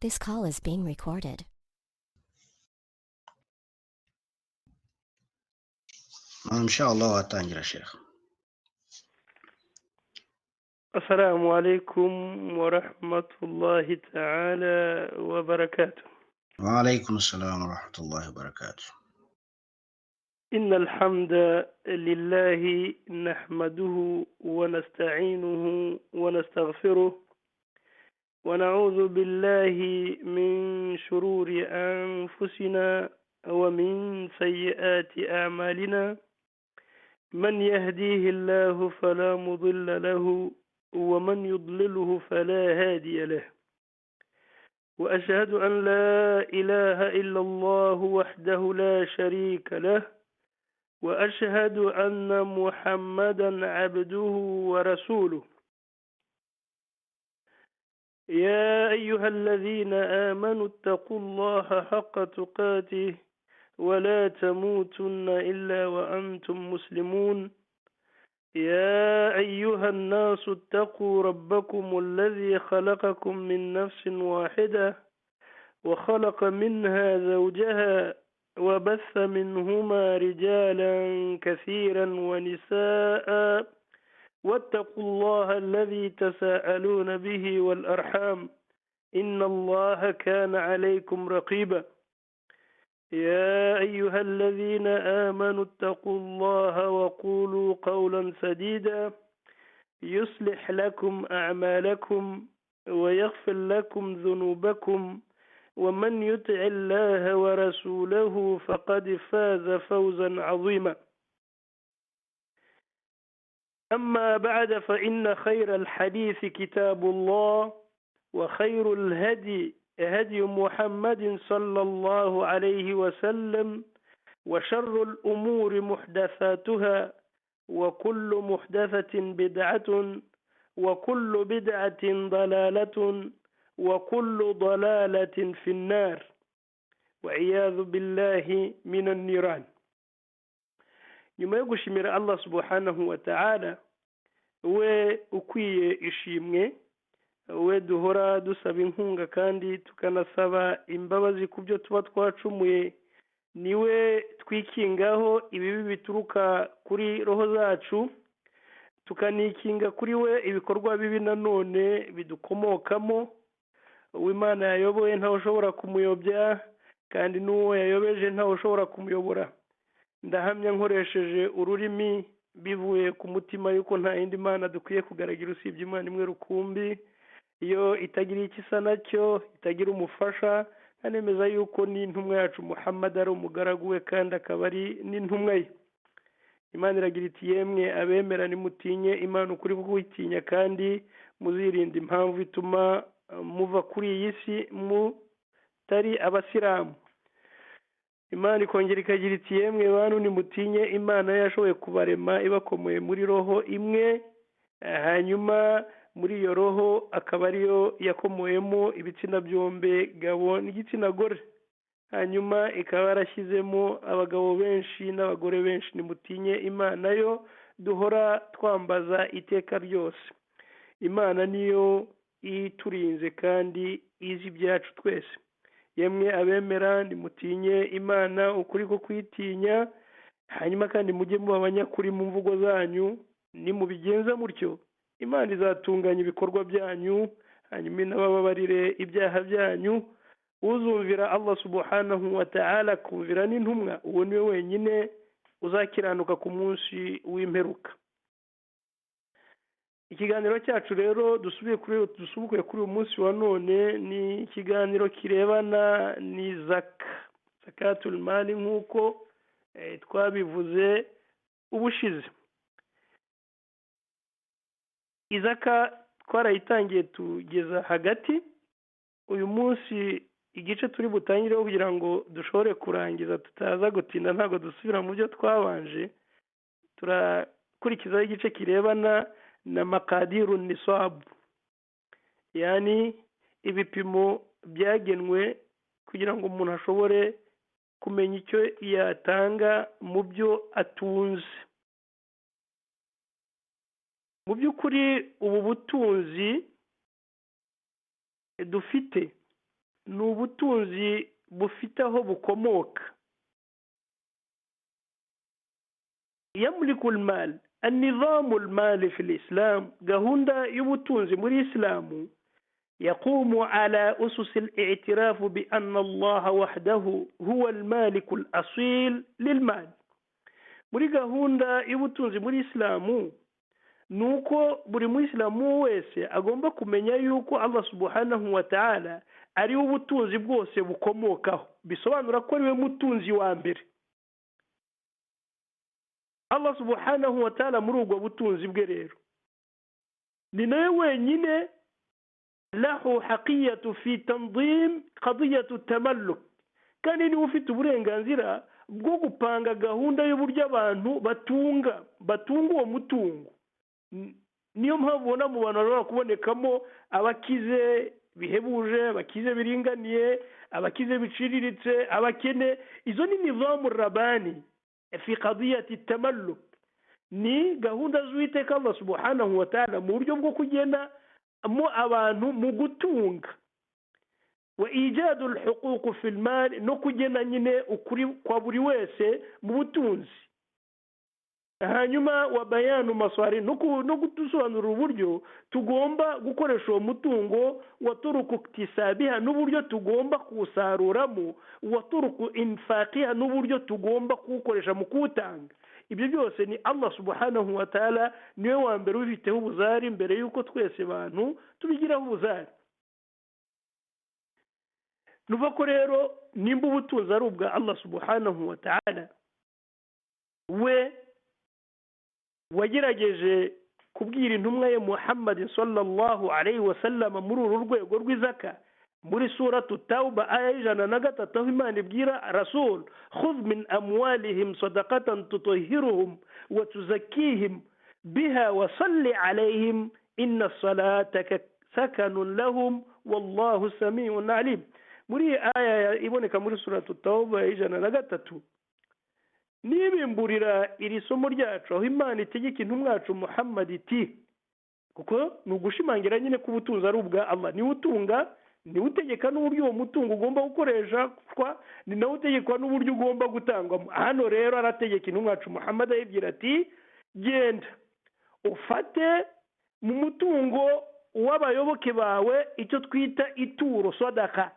This call is being recorded. إن شاء الله أتانجر شيخ. السلام عليكم ورحمة الله تعالى وبركاته. وعليكم السلام ورحمة الله وبركاته. إن الحمد لله نحمده ونستعينه ونستغفره ونعوذ بالله من شرور أنفسنا ومن سيئات أعمالنا. من يهديه الله فلا مضل له ومن يضلله فلا هادي له. وأشهد أن لا إله إلا الله وحده لا شريك له وأشهد أن محمدا عبده ورسوله. يا أيها الذين آمنوا اتقوا الله حق تقاته ولا تموتن إلا وأنتم مسلمون. يا أيها الناس اتقوا ربكم الذي خلقكم من نفس واحدة وخلق منها زوجها وبث منهما رجالا كثيرا ونساء واتقوا الله الذي تساءلون به والأرحام إن الله كان عليكم رقيبا. يا أيها الذين آمنوا اتقوا الله وقولوا قولا سديدا يصلح لكم أعمالكم ويغفر لكم ذنوبكم ومن يطع الله ورسوله فقد فاز فوزا عظيما. أما بعد فإن خير الحديث كتاب الله وخير الهدي هدي محمد صلى الله عليه وسلم وشر الأمور محدثاتها وكل محدثة بدعة وكل بدعة ضلالة وكل ضلالة في النار وعياذ بالله من النيران. nyuma yo gushimira Allah subhanahu wa ta'ala we ukwiye ishimwe, we duhora dusaba inkunga kandi tukanasaba imbabazi ku byo tuba twacumuye, niwe twikingaho ibibi bituruka kuri roho zacu, tukanikinga kuri we ibikorwa bibi nanone bidukomokamo. Uwimana yayoboye ntawe ushobora kumuyobya kandi n'uwo yayobeje ntawe ushobora kumuyobora. Ndahamya nkoresheje ururimi bivuye ku mutima yuko nta yindi mana dukwiye kugaragira usibye Imana imwe rukumbi, iyo itagira ikisa nacyo, itagira umufasha, anemeza yuko n'intumwa yacu Muhammad ari umugaragu we kandi akaba ari n'intumwa ye. Imana iragira iti yemwe abemera nimutinye Imana ukuri kuyitinya kandi muzirinda impamvu ituma muva kuri iyi si mutari abasilamu. Imana ikongera ikagira iti yemwe bantu nimutinye Imana yashoboye kubarema ibakomoye muri roho imwe, hanyuma muri iyo roho akaba ariyo yakomoyemo ibitsina byombi gabo n'igitsina gore, hanyuma ikaba yarashyizemo abagabo benshi n'abagore benshi. Nimutinye Imana yo duhora twambaza iteka ryose. Imana niyo iturinze kandi izi ibyacu twese. Yemwe abemera nimutinye Imana ukuri ko kwitinya, hanyuma kandi mujye muba abanyakuri mu mvugo zanyu. Nimubigenza mutyo Imana izatunganya ibikorwa byanyu, hanyuma inabababarire ibyaha byanyu. Uzumvira Allah subhanahu wa ta'ala akumvira n'intumwa, uwo niwe wenyine uzakiranuka ku munsi w'imperuka. Ikiganiro cyacu rero dusubukuye kuri uyu munsi wa none ni ikiganiro kirebana ni zakatul mali nk'uko twabivuze ubushize. Izaka twarayitangiye tugeza hagati. Uyu munsi igice turi butangireho kugira ngo dushobore kurangiza tutaza gutinda, ntabwo dusubira mu byo twabanje, turakurikizaho igice kirebana na makadiru nisab, yani ibipimo byagenwe kugira ngo umuntu ashobore kumenya icyo yatanga mu byo atunze. Mu by'ukuri ubu butunzi dufite ni ubutunzi bufite aho bukomoka. yamliku almal النظام المالي في الإسلام gahunda y'ubutunzi muri Islamu يقوم على أسس الاعتراف بأن الله وحده هو المالك الأصيل للمال. muri gahunda y'ubutunzi muri Islamu nuko buri Muislamu wese agomba kumenya yuko Allah subhanahu wa ta'ala ari ubutunzi bwose bukomokaho, bisobanura ko ari we mutunzi wa mbere. Allah subhanahu wa ta'ala muri ubwo butunzi bwe rero ni nawe wenyine lahu haqiyatu fi tanzim qadiyatu tamalluk, kandi niwe ufite uburenganzira bwo gupanga gahunda y'uburyo abantu batunga uwo mutungo. niyo mpamvu ubona mu bantu bashobora kubonekamo abakize bihebuje, abakize biringaniye, abakize biciriritse, abakene. izo ni nizamu rabani fi qadiyati tamalluk, ni gahunda z'Uwiteka Allah subhanahu wa ta'ala mu buryo bwo kugena mu abantu mu gutunga. wa ijadu alhuquq fi almal, no kugena nyine ukuri kwa buri wese mu butunzi. hanyuma wa bayanu maswari, no gutusobanura uburyo tugomba gukoresha uwo mutungo, wa turuku iktisabiha, n'uburyo tugomba kuwusaruramo, wa turuku infaqiha, n'uburyo tugomba kuwukoresha mu kuwutanga. ibyo byose ni Allah subhanahu wa ta'ala niwe wa mbere ubifiteho ubuzari, mbere yuko twese abantu tubigiraho ubuzari. nuva ko rero nimba ubutunzi ari ubwa Allah subhanahu wa ta'ala, we wagerageje kubwira intumwa ye Muhammad sallallahu alayhi wa sallam muri uru rwego rw'izaka muri suratu Tauba aya 103, aho Imana ibwira Rasul khudh min amwalihim sadaqatan tutahhiruhum wa tuzakkihim biha wa salli alayhim inna salataka sakanun lahum wallahu samiun alim. muri aya iboneka muri suratu Tauba 103 nibimburira iri somo ryacu aho Imana itegeka intumwa yacu Muhammad iti, kuko ni ugushimangira nyine ko ubutunzi ari ubwa Allah, niwe utunga, niwe utegeka n'uburyo uwo mutungo ugomba gukoreshwa, ni nawe utegekwa n'uburyo ugomba gutangwamo. hano rero arategeka intumwa yacu Muhammad ayibwira ati, genda ufate mu mutungo w'abayoboke bawe icyo twita ituro sadaka,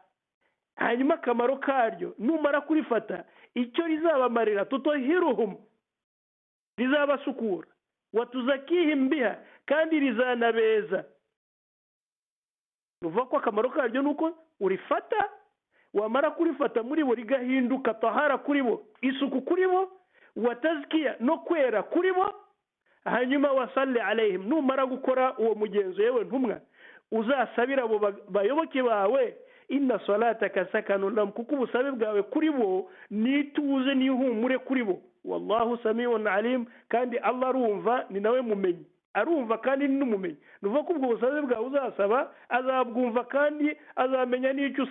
hanyuma akamaro karyo numara kurifata icyo rizabamarira tutohiruhum, rizabasukura, watuzakihim biha, kandi rizanabeza. nuva ko akamaro karyo nuko urifata, wamara kurifata muri bo rigahinduka tahara kuri bo, isuku kuri bo, watazkiya no kwera kuri bo. hanyuma wasalli alayhim, numara gukora uwo mugenzo yewe ntumwa uzasabira abo bayoboke bawe, inna salataka sakanun lahum, kuko ubusabe bwawe kuri bo nituze n'ihumure kuri bo. wallahu samiun alim, kandi Allah arumva, ni nawe mumenyi, arumva kandi ni n'umumenyi. nuvuga ko ubwo busabe bwawe uzasaba azabwumva, kandi azamenya n'icyo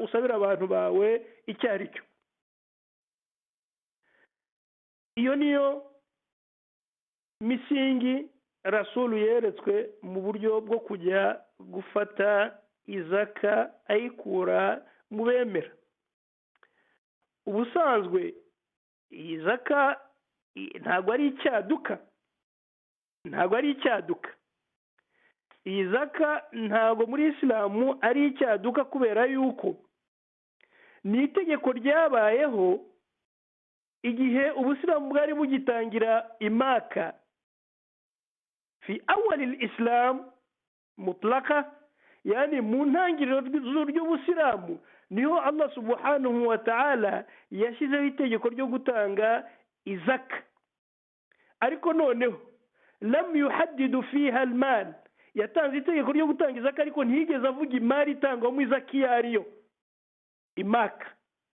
usabira abantu bawe icyo ari cyo. iyo niyo misingi Rasulu yeretswe mu buryo bwo kujya gufata izaka ayikura mu bemera. ubusanzwe iyi zaka ntabwo ari icyaduka, iyi zaka ntabwo muri Islamu ari icyaduka, kubera yuko ni itegeko ryabayeho igihe Ubusilamu bwari bugitangira imaka. fi awal al-Islam mutlaka, yani mu ntangiriro ry'Ubusilamu niho Allah subhanahu wa ta'ala yashyizeho itegeko ryo gutanga izaka. ariko noneho lam yuhaddidu fiha al-mal, yatanze itegeko ryo gutanga izaka ariko ntiyigeze avuga imari itangwamo izaka iyo ariyo. imaka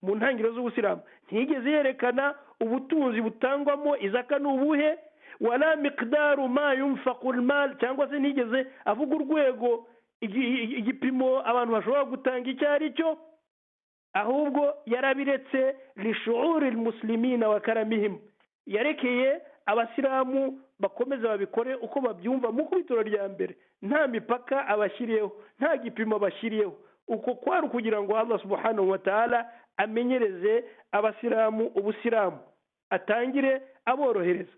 mu ntangiriro z'Ubusilamu ntiyigeze yerekana ubutunzi butangwamo izaka n'ubuhe, wala miqdaru ma yunfaqu al-mal, cyangwa se ntiyigeze avuga urwego, igipimo abantu bashobora gutanga icyo ari cyo, ahubwo yarabiretse lishuuri almuslimina wa karamihim, yarekeye abasilamu bakomeza babikore uko babyumva mu kubitoro rya mbere, nta mipaka abashyiriyeho, nta gipimo bashyiriyeho. uko kwari kugira ngo Allah subhanahu wa ta'ala amenyereze abasilamu ubusilamu, atangire aborohereza.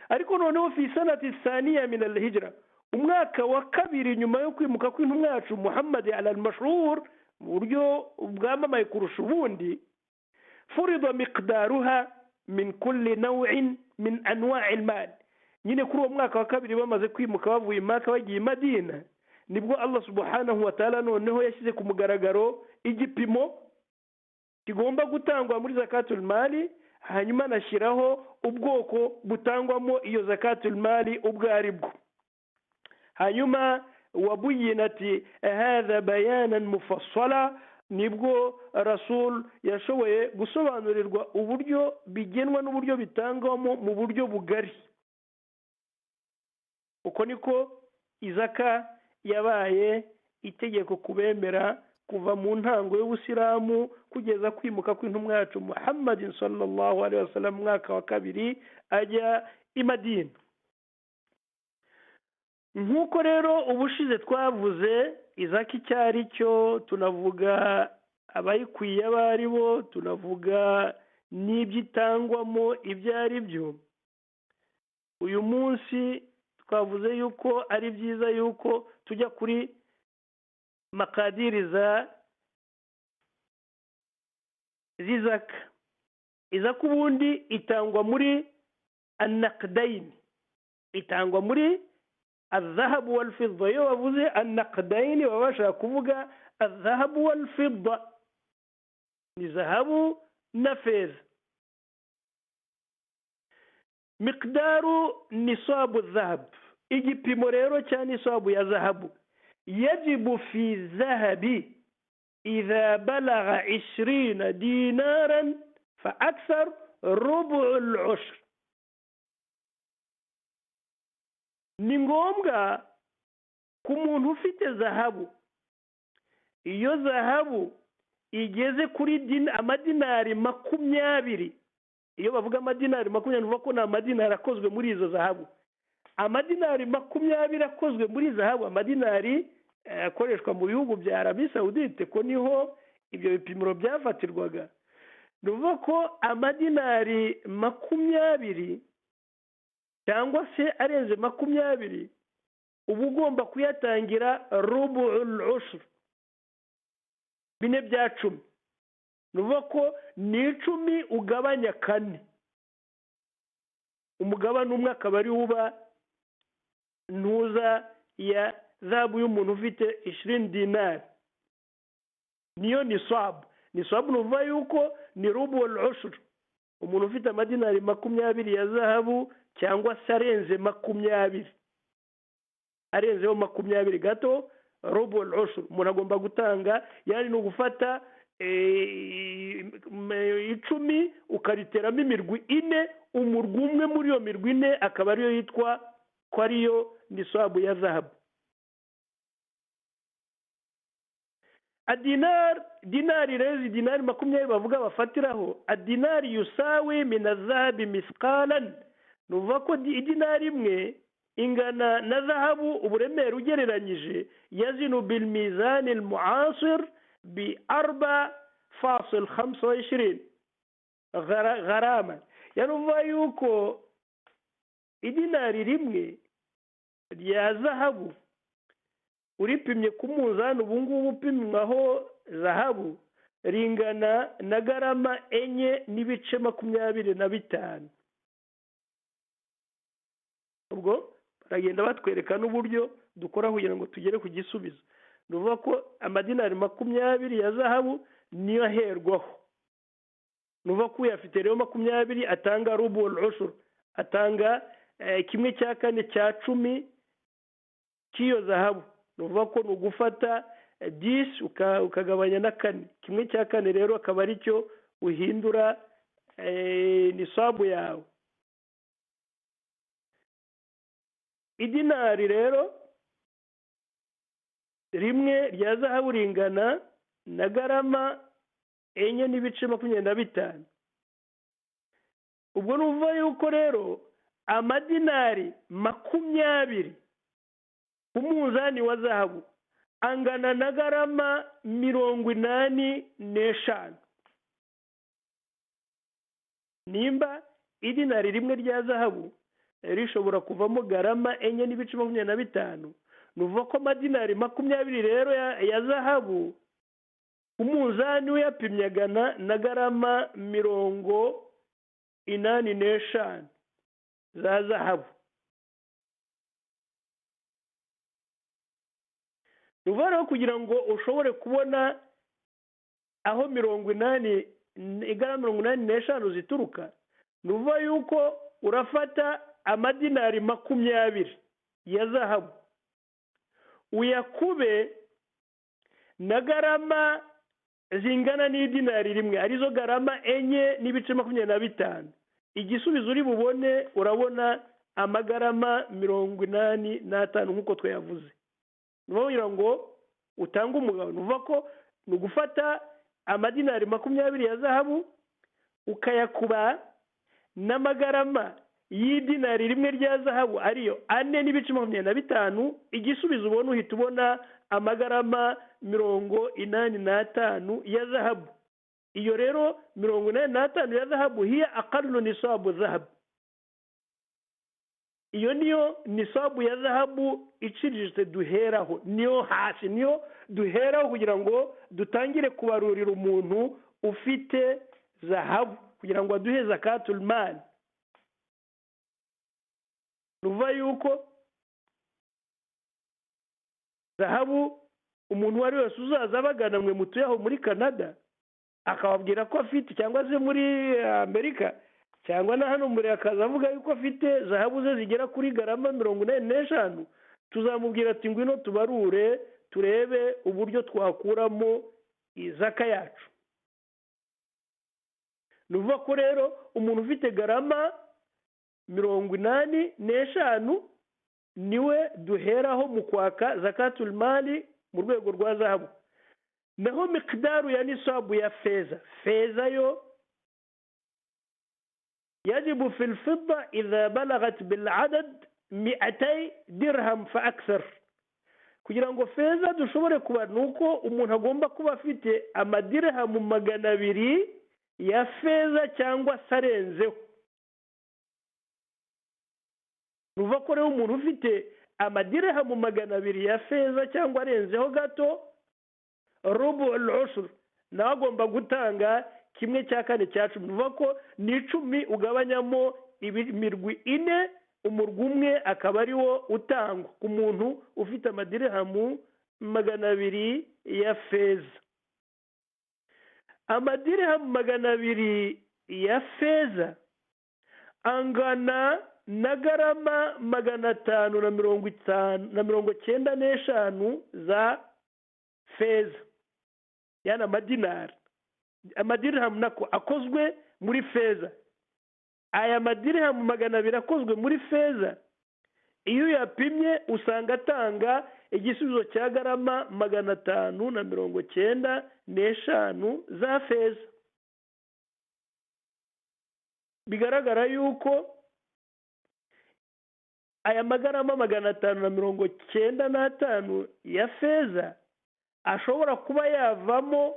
ariko noneho fi sanati thaniya min al-hijra, umwaka wa kabiri nyuma yo kwimuka kw'intumwa yacu Muhammad ala al-mashhur mu buryo bwamamaye kurusha ubundi, furida miqdaruha min kulli naw'in min anwa'i al-mal. nyine kuri uwo mwaka wa kabiri bamaze kwimuka bavuye Maka bagiye Madina, nibwo Allah subhanahu wa ta'ala noneho yashyize ku mugaragaro igipimo kigomba gutangwa muri zakatul mali, hanyuma anashyiraho ubwoko butangwamo iyo zakatul mali ubwo ari bwo. hanyuma wabuyinati hadha bayanan mufassala, nibwo Rasul yashoboye gusobanurirwa uburyo bigenwa n'uburyo bitangwamo mu buryo bugari. uko niko izaka yabaye itegeko kubemera kuva mu ntango y'ubusilamu kugeza kwimuka kw'intumwa yacu Muhammad sallallahu alaihi wasallam mwaka wa kabiri ajya i Madina. nk'uko rero ubushize twavuze izaka icyo ari cyo, tunavuga abayikwiye abo ari bo, tunavuga n'ibyitangwamo ibyo ari byo. uyu munsi twavuze yuko ari byiza yuko tujya kuri makadiriza z'izaka. izaka ubundi itangwa muri an-naqdayn, itangwa muri الذهب والفضة. iyo bavuze النقدين baba bashaka kuvuga الذهب والفضة, ni zahabu na feza. miqdaru nisabu الذهب, igipimo rero cya nisabu ya zahabu. yajibu fi الذهب إذا بلغ 20 دينارا فأكثر ربع العشر. ni ngombwa ku muntu ufite zahabu, iyo zahabu igeze kuri amadinari 20. iyo bavuga amadinari 20 nuvuga ko ni amadinari akozwe muri izo zahabu. amadinari 20 akozwe muri zahabu, amadinari akoreshwa mu bihugu bya Arabie Saoudite, ko niho ibyo bipimiro byafatirwaga. nuvuga ko amadinari 20 cyangwa se arenze 20 uba ugomba kuyatangira rubu'ul ushr, 4/10. nuvuga ko ni 10 ugabanya 4, umugabane umwe akaba ari uba ntuza ya zahabu y'umuntu ufite 20 dinari. niyo nisabu. nisabu nuvuga yuko ni rubu'ul ushr, umuntu ufite amadinari 20 ya zahabu cyangwa se arenze 20, arenzeho 20 gato, rubu'ul ushr umuntu agomba gutanga. yani ni ugufata 10 ukariteramo imirwi 4, umurwi umwe muri iyo mirwi 4 akaba ariyo yitwa ko ariyo nisabu ya zahabu. adinar, dinari rero, dinari 20 bavuga bafatiraho, adinari yusawi min az-zahabi misqalan, nuvuga ko idinari imwe ingana na zahabu uburemere ugereranyije, yazinu bil mizan al mu'asir bi 4.25 gharama. yanuvuga yuko idinari rimwe rya zahabu uripimye ku munzani ubu ngubu upimwaho zahabu ringana na garama 4.25. ubwo baragenda batwereka n'uburyo dukora kugira ngo tugere ku gisubizo. nuvuga ko amadinari 20 ya zahabu niyo aherwaho. nuvuga ko uyafite rero 20 atanga rubu'ul ushr, atanga 1/4 cy'iyo zahabu. nuvuga ko ni ugufata 10 ukagabanya na 4, 1/4 rero akaba ari cyo uhindura nisabu yawe. idinari rero rimwe rya zahabu ringana na garama 4.25. ubwo nuvuga yuko rero amadinari 20 ku munzani wa zahabu angana na garama 85. nimba idinari rimwe rya zahabu rishobora kuvamo garama 4.25, nuvuga ko amadinari 20 rero ya zahabu umunzani we yapimye agana na garama 85 za zahabu. nuvuga kugira ngo ushobore kubona aho 85 zituruka, nuvuga yuko urafata amadinari 20 ya zahabu uyakube na garama zingana n'idinari rimwe, arizo garama 4.25. igisubizo uri bubone urabona amagarama 85 nk'uko twayavuze. nuvuga ngo utanga umugabo, nuvuga ko ni ugufata amadinari 20 ya zahabu ukayakuba n'amagarama y'idinari rimwe rya zahabu ariyo 4.25. igisubizo ubona uhita ubona amagarama 85 ya zahabu. iyo rero 85 ya zahabu hiya aqallu nisabu zahab. iyo niyo nisabu ya zahabu iciriritse duheraho, niyo hasi, niyo duheraho kugira ngo dutangire kubarurira umuntu ufite zahabu kugira ngo aduhe zakatul mal. nuvuga yuko zahabu umuntu wari wese uzaza abagana mwe mutuye aho muri Canada akababwira ko afite, cyangwa se muri Amerika cyangwa na hano muri akaza avuga yuko afite zahabu ze zigera kuri garama 85, tuzamubwira ati ngwino tubarure turebe uburyo twakuramo izaka yacu. nuvuga ko rero umuntu ufite garama 85 niwe duheraho mu kwaka zakatul mali mu rwego rwa zahabu. naho miqdaru ya nisabu ya feza yo yajibu fil fidda idha balagat bil adad 200 dirham fa akthar. kugira ngo feza dushobore kuba nuko umuntu agomba kuba afite amadirhamu 200 ya feza cyangwa sarenzeho. nuvuga ko rero umuntu ufite amadirhamu 200 ya feza cyangwa arenzeho gato, rubu al-ushr, nawe agomba gutanga 1/4. nuvuga ko ni 10 ugabanyamo imirwi 4, umurwi umwe akaba ari wo utangwa ku muntu ufite amadirhamu 200 ya feza. amadirhamu 200 ya feza angana na garama 595 za feza, yana amadinari. amadirhamu nako akozwe muri feza. aya madirhamu 200 akozwe muri feza iyo uyapimye usanga atanga igisubizo cya garama 595 za feza. bigaragara yuko aya magarama 595 ya feza ashobora kuba yavamo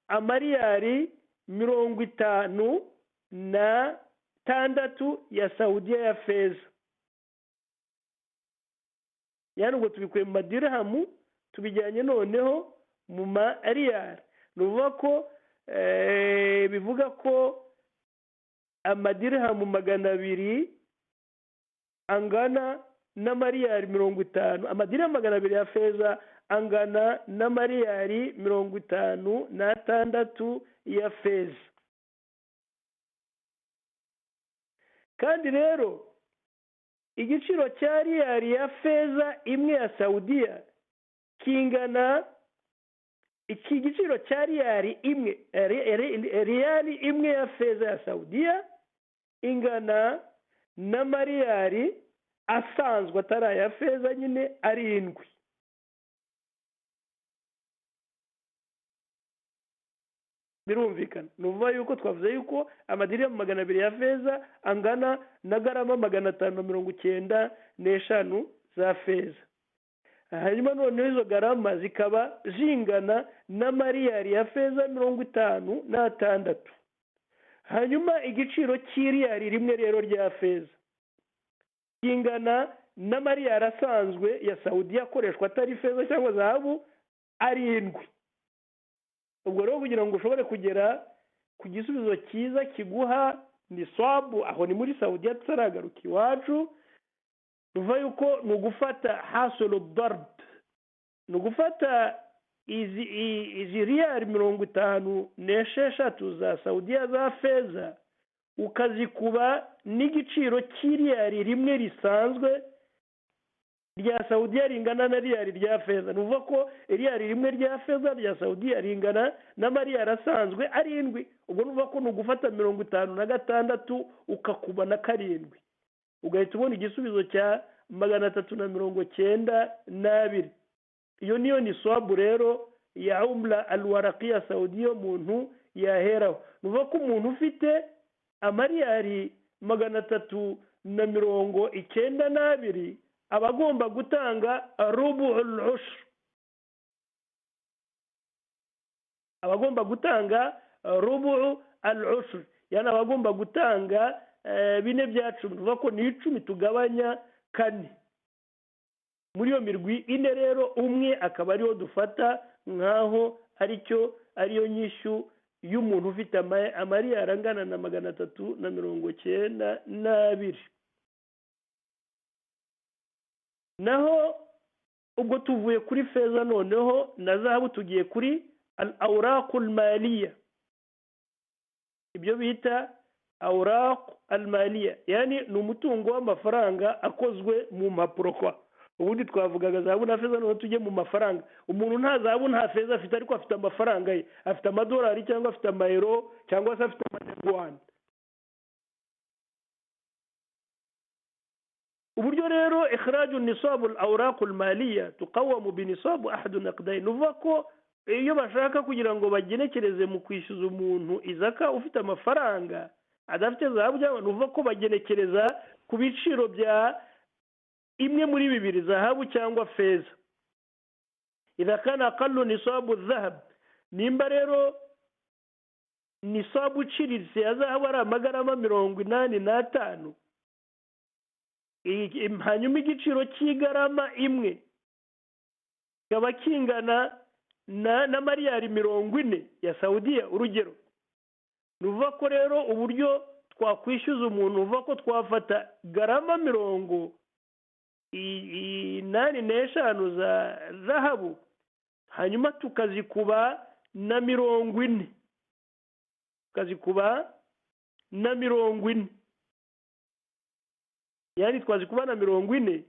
amariyari 56 ya Saudiya ya feza. yani ubwo tubikuye mu madirhamu tubijyanye noneho mu mariyari. nuvuga ko bivuga ko amadirhamu 200 angana n'amariyari 50. amadirhamu 200 ya feza angana n'amariyari 56 ya feza. kandi rero igiciro cya riyari ya feza imwe ya Saudiya kingana, iki giciro cya riyari imwe, riyari imwe ya feza ya Saudiya ingana n'amariyari asanzwe atari aya feza nyine 7. birumvikana. nuvuga yuko twavuze yuko amadirhamu 200 ya feza angana na garama 595 za feza. hanyuma noneho izo garama zikaba zingana n'amariyari ya feza 56, hanyuma igiciro cy'iriyari rimwe rero rya feza kingana n'amariyari asanzwe ya Saudiya akoreshwa atari feza cyangwa zahabu 7. ubwo rero kugira ngo ushobore kugera ku gisubizo cyiza kiguha ni swabu, aho ni muri Saudiya tutaragaruka iwacu, ruva yuko ni ugufata hasulu darb, ni ugufata izi riyari 56 za Saudiya za feza ukazikuba n'igiciro cy'iriyari rimwe risanzwe rya Saudiya ringana na riyari rya feza. Nuvuga ko riyari rimwe rya feza rya Saudiya ringana n'amariyari asanzwe 7. ubwo nuvuga ko ni ugufata 56 ukakuba na 7, ugahita ubona igisubizo cya 392. iyo niyo ni swabu rero ya umla alwaraqiya Saudiya umuntu yaheraho. nuvuga ko umuntu ufite amariyari 392 aba agomba gutanga rubu'ul ushr, aba agomba gutanga rubu'u al-ushr, yani aba agomba gutanga 4/10. nuvuga ko ni 10 tugabanya 4 muri iyo mirwi 4 rero umwe akaba ariwo dufata nkaho ariyo nyishyu y'umuntu ufite amariyari angana na 392. naho ubwo tuvuye kuri feza noneho na zahabu tugiye kuri al-awraq al-maliya, ibyo bita awraq al-maliya, yani ni umutungo w'amafaranga akozwe mu mpapuro. kwa ubundi twavugaga zahabu na feza, noneho tujye mu mafaranga. umuntu nta zahabu nta feza afite, ariko afite amafaranga ye, afite amadolari cyangwa afite amayero cyangwa se afite amanyarwanda. uburyo rero ikhraju nisabu al-awraq al-maliya tuqawamu bi nisabu ahad naqdayn. nuvuga ko iyo bashaka kugira ngo bagenekereze mu kwishyuza umuntu izaka ufite amafaranga adafite zahabu, cyangwa nuvuga ko bagenekereza ku biciro bya imwe muri bibiri, zahabu cyangwa feza. idha kana aqallu nisabu adh-dhahab, nimba rero nisabu iciriritse ya zahabu ari amagarama 85, hanyuma igiciro cy'igarama imwe kikaba kingana n'amariyari 40 ya Saudiya urugero. nuvuga ko rero uburyo twakwishyuza umuntu, uvuga ko twafata garama 85 za zahabu hanyuma tukazikuba na 40, tukazikuba na 40, yani twazikuba na 40.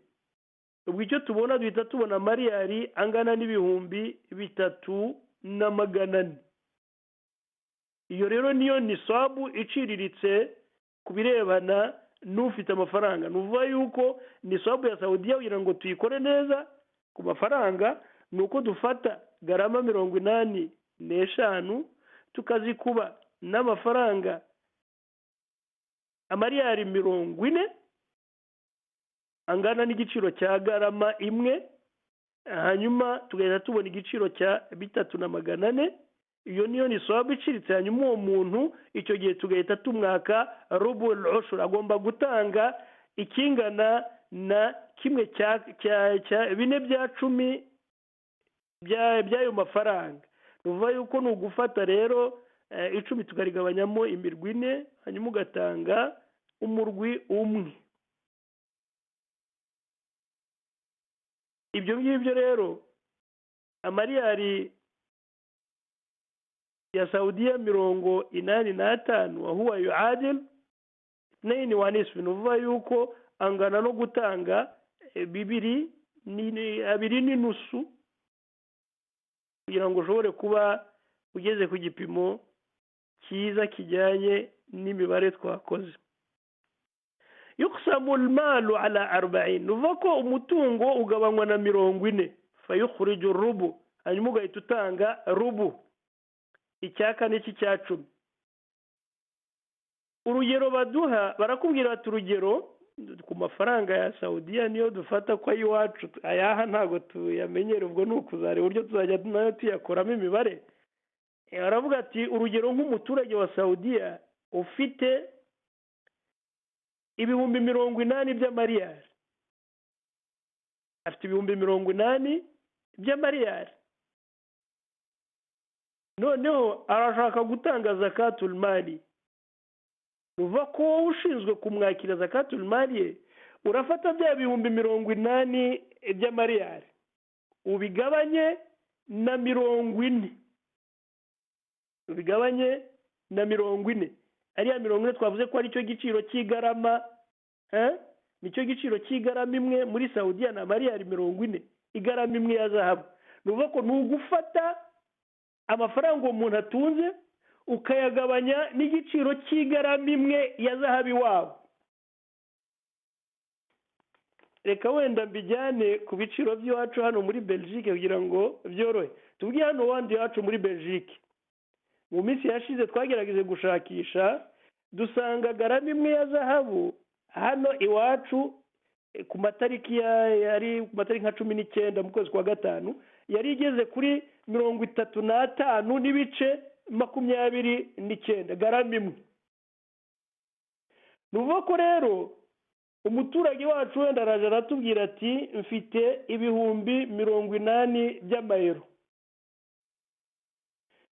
ubwo icyo tubona duhita tubona mariyari angana n'ibihumbi 3,400. iyo rero niyo nisabu iciriritse ku birebana n'ufite amafaranga. nuvuga yuko nisabu ya Saudiya kugira ngo tuyikore neza ku mafaranga ni uko dufata garama 85 tukazikuba n'amafaranga amariyari 40 angana n'igiciro cya garama imwe, hanyuma tugahita tubona igiciro cya 3,400. iyo niyo ni swabu iciritse. hanyuma uwo muntu icyo gihe tugahita tumwaka rubu'ul ushr, agomba gutanga ikingana na 4/10 by'ayo mafaranga. nuvuga yuko ni ugufata rero 10 tukarigabanyamo imirwi 4, hanyuma ugatanga umurwi umwe. ibyo ngibyo rero amariyari ya Saudiya 85 wahuwa yuadil 2.5. nuvuga yuko angana no gutanga 2.5 kugira ngo ushobore kuba ugeze ku gipimo cyiza kijyanye n'imibare twakoze. yuqsamu al-malu ala 40, nuvuga ko umutungo ugabanywa na 40, fayukhriju rubu, hanyuma ugahita utanga rubu, icyakane cy'Icyacumi. urugero baduha barakubwira ati urugero ku mafaranga ya Saudiya niyo dufata ko ay'iwacu ayaha ntabwo tuyamenyera, ubwo ni ukuzareba uburyo tuzajya nayo tuyakoramo imibare. Aravuga ati urugero nk'umuturage wa Saudiya ufite ibihumbi 80 by'amariyari, afite ibihumbi 80 by'amariyari, noneho arashaka gutanga zakatul mali. Uva ko wowe ushinzwe kumwakira zakatul mali urafata bya bihumbi 80 by'amariyari ubigabanye na 40, ubigabanye na 40, ariya 40 twavuze ko ari cyo giciro cy'igarama, nicyo giciro cy'igarama imwe muri Saudiya na mariyari 40, igarama imwe ya zahabu. Nuvuga ko nugufata amafaranga umuntu atunze ukayagabanya n'igiciro cy'igarama imwe ya zahabu iwabo. Reka wenda mbijyane ku biciro by'iwacu hano muri Belgique kugira ngo byorohe. Tubwiye hano wandi yacu muri Belgique, mu minsi yashize twagerageje gushakisha dusanga garama imwe ya zahabu hano iwacu ku matariki yari ku matariki nka 19 mu kwezi kwa gatanu yari igeze kuri 35 n'ibice 29 garama imwe. Nuvuga ko rero umuturage wacu wenda araje aratubwira ati mfite ibihumbi 80 by'amayero,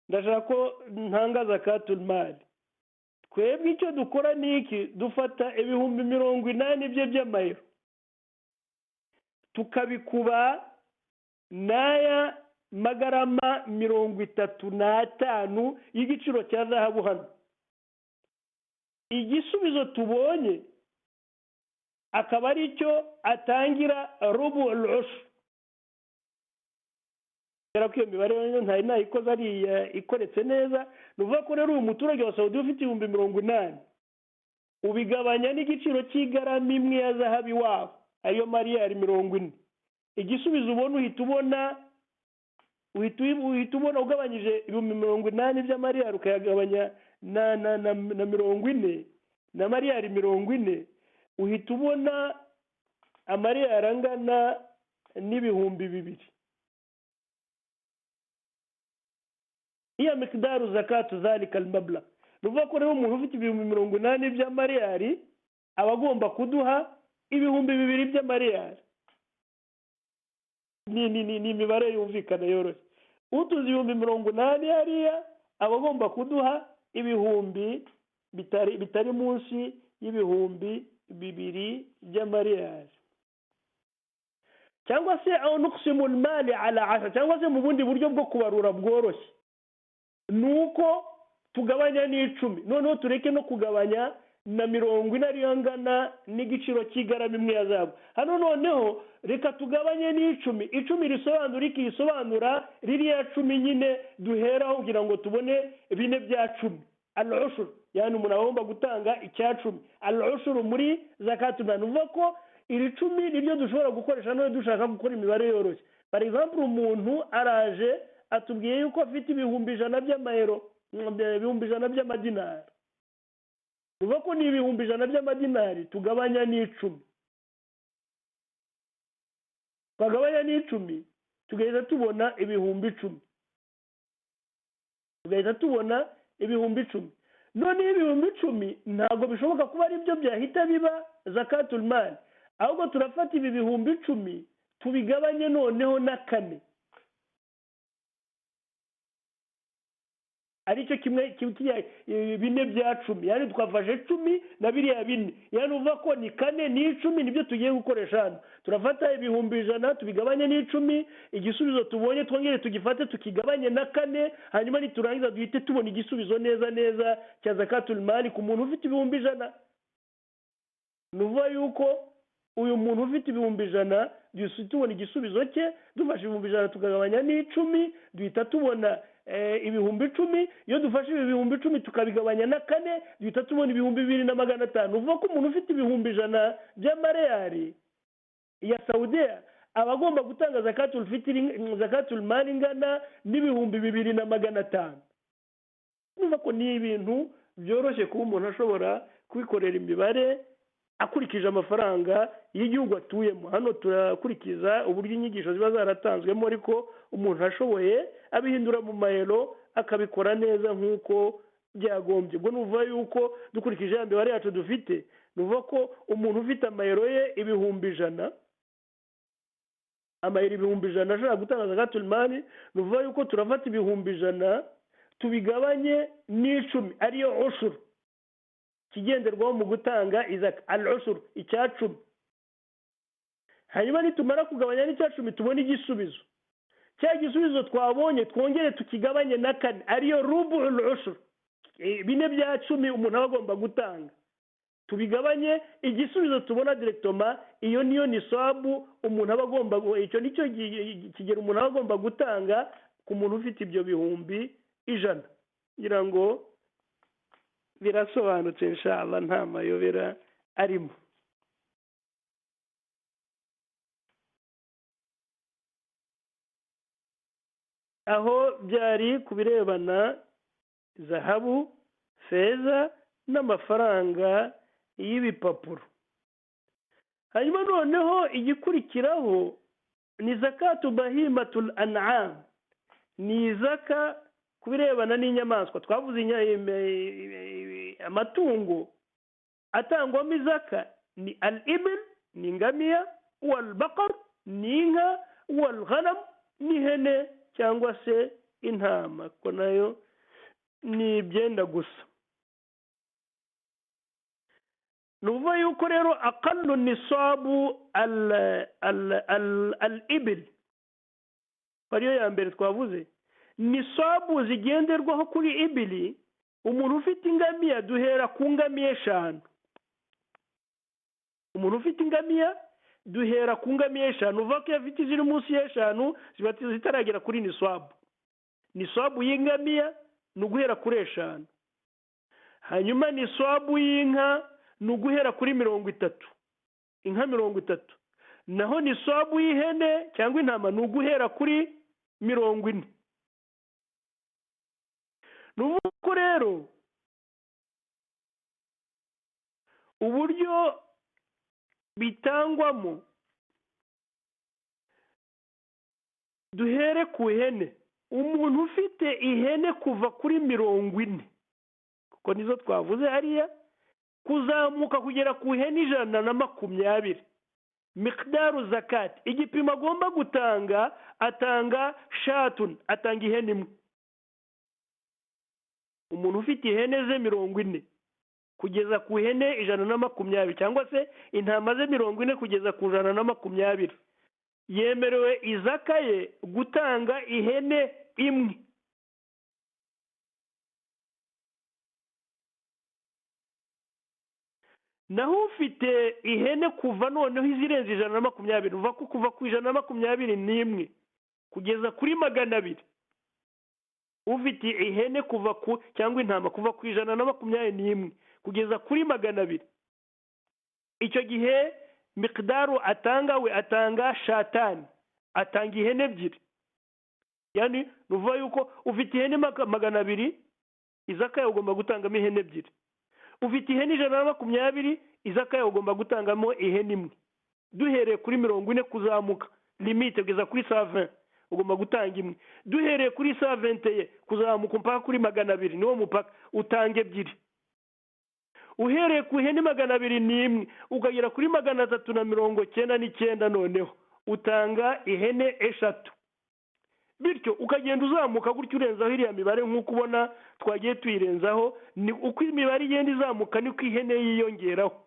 ndashaka ko ntanga zakatul mali. Twebwe icyo dukora ni iki, dufata ibihumbi 80 bye by'amayero tukabikuba n'aya magarama 35 y'igiciro cya zahabu hano. Igisubizo tubonye akaba ari cyo atangira rubu al-ushr. Ko iyo mibare ntari nayikoze ari ikoretse neza. Nuvuga ko rero uyu muturage wa Saudi ufite ibihumbi 80 ubigabanya n'igiciro cy'igarama imwe ya zahabu iwabo ariyo mariyari 40, igisubizo ubona uhita ubona ugabanyije ibihumbi 80 by'amariyari ukayagabanya na 40 na mariyari 40, uhita ubona amariyari angana n'ibihumbi 2. Iya miqdaru zakatu zalika al-mablag. Nuvuga ko rero umuntu ufite ibihumbi 80 by'amariyari aba agomba kuduha ibihumbi 2 by'amariyari. Ni imibare yumvikana yoroshye. Utuzi ibihumbi 80 hariya aba agomba kuduha ibihumbi bitari munsi y'ibihumbi 2 by'amariyari. Cyangwa se au nuqsimu al-mali ala 10, cyangwa se mu bundi buryo bwo kubarura bworoshye nuko tugabanya n'10, noneho tureke no kugabanya na 40 ariyo angana n'igiciro cy'igarama imwe ya zahabu. Hano noneho reka tugabanye n'10, 10 risobanura iki? Risobanura ririya 10 nyine duheraho kugira ngo tubone 4 bya 10 al-ushr, yani umuntu agomba gutanga icya 10 al-ushr muri zakatul mali. Nuvuga ko iri 10 nibyo dushobora gukoresha no dushaka gukora imibare yoroshye. Par exemple umuntu araje atubwiye yuko afite ibihumbi 100 by'amayero, ibihumbi 100 by'amadinari. Nuvuga ko ni ibihumbi 100 by'amadinari tugabanya n'10, twagabanya n'10 tugahita tubona ibihumbi 10, tugahita tubona ibihumbi 10. None ibihumbi 10 ntabwo bishoboka kuba ari byo byahita biba zakatul mali, ahubwo turafata ibi bihumbi 10 tubigabanye noneho na 4, ari cyo kimwe 4 bya 10, yani twafashe 10 na biriya 4, yani uvuga ko ni 4 ni 10 nibyo tugiye gukoresha hano. Turafata ibihumbi 100 tubigabanye n'10, igisubizo tubonye twongere tugifate tukigabanye na 4, hanyuma niturangiza duhite tubona igisubizo neza cya zakatul mali ku muntu ufite ibihumbi 100. Nuvuga yuko uyu muntu ufite ibihumbi 100 duhita tubona igisubizo cye, dufashe ibihumbi 100 tukagabanya n'10 duhita tubona ibihumbi 10. Iyo dufashe ibihumbi 10 tukabigabanya na 4 duhita tubona ibihumbi 2500. Uvuga ko umuntu ufite ibihumbi 100 by'amariyari ya Saudiya aba agomba gutanga zakatul fitri, zakatul mali ingana n'ibihumbi 2500. Uvuga ko ni ibintu byoroshye kuba umuntu ashobora kwikorera imibare akurikije amafaranga y'igihugu atuyemo. Hano turakurikiza uburyo inyigisho ziba zaratanzwemo, ariko umuntu ashoboye abihindura mu mayero akabikora neza nk'uko byagombye. Ubwo nuvuga yuko dukurikije ya mibare yacu dufite, nuvuga ko umuntu ufite amayero ye 100,000, amayero 100,000 ashobora gutanga zakatul mali, nuvuga yuko turafata 100,000 tubigabanye n'10 ariyo ushuru kigenderwaho mu gutanga izaka, al-ushuru, icyacumi. Hanyuma nitumara kugabanya n'icyacumi tubone igisubizo. Cya gisubizo twabonye twongere tukigabanye na 4 ariyo rubu'ul ushuru, 4/10 umuntu aba agomba gutanga. Tubigabanye, igisubizo tubona directement, iyo niyo nisabu umuntu aba agomba, icyo nicyo kigero umuntu aba agomba gutanga ku muntu ufite ibyo 100,000. ngira ngo birasobanutse inshallah, nta mayobera arimo. Aho byari kubirebana zahabu, feza n'amafaranga y'ibipapuro. Hanyuma noneho igikurikiraho ni zakatu bahimatul an'am, ni zaka kubirebana n'inyamaswa. Twavuze amatungo atangwamo izaka ni al-ibil, ni ingamiya, wal-baqar, ni inka, wal-ghanam, ni ihene cyangwa se intama, ko nayo ni ibyenda gusa. Nuvuga yuko rero aqallu nisabu al-ibil, ariyo ya mbere twavuze, nisabu zigenderwaho kuri ibili. Umuntu ufite ingamiya duhera ku ngamiya 5. Umuntu ufite ingamiya duhera ku ngamiya 5. Uvuga ko afite ziri munsi ya 5 ziba zitaragera kuri nisabu. Nisabu y'ingamiya ni uguhera kuri 5. Hanyuma nisabu y'inka ni uguhera kuri 30, inka 30. Naho nisabu y'ihene cyangwa intama ni uguhera kuri 40. Nuvuko rero uburyo bitangwamo, duhere ku ihene. Umuntu ufite ihene kuva kuri 40, kuko nizo twavuze hariya, kuzamuka kugera ku ihene 120, miqdaru zakat, igipimo agomba gutanga, atanga shatun, atanga ihene imwe. Umuntu ufite ihene ze 40 kugeza ku ihene 120, cyangwa se intama ze 40 kugeza ku 120, yemerewe izaka ye gutanga ihene imwe. Naho ufite ihene kuva noneho izirenze 120, uva kuva ku 121 kugeza kuri 200. Ufite ihene kuva ku cyangwa intama kuva ku 121 kugeza kuri 200, icyo gihe miqdaru atanga, we atanga shatani, atanga ihene 2. Yani nuvuga yuko ufite ihene 200, izaka yawe ugomba gutangamo ihene 2. Ufite ihene 120, izaka yawe ugomba gutangamo ihene imwe. Duhereye kuri 40 kuzamuka, limite kugeza kuri 120 ugomba gutanga imwe. Duhereye kuri 121 kuzamuka mpaka kuri 200, niwo mupaka, utanga 2. Uhereye ku ihene 201 ukagera kuri 399, noneho utanga ihene 3. Bityo ukagenda uzamuka gutyo urenzaho iriya mibare nk'uko ubona twagiye tuyirenzaho. Ni uko imibare igenda izamuka niko ihene yiyongeraho,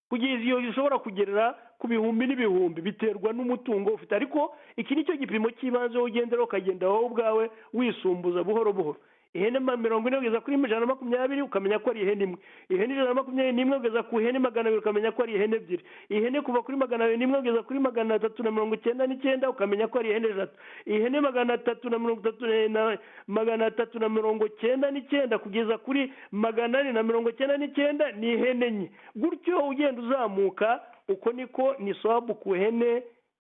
kugeza iyo ishobora kugerera ku bihumbi n'ibihumbi, biterwa n'umutungo ufite. Ariko iki nicyo gipimo cy'ibanze ugendera, ukagenda wowe ubwawe wisumbuza buhoro buhoro. Ihene 40 kugeza kuri 120 ukamenya ko ari ihene imwe. Ihene 121 kugeza ku ihene 200 ukamenya ko ari ihene 2. Ihene kuva kuri 201 kugeza kuri 399 ukamenya ko ari ihene 3. Ihene 399 kugeza kuri 499 ni ihene 4. Gutyo ugenda uzamuka, uko niko nisabu ku ihene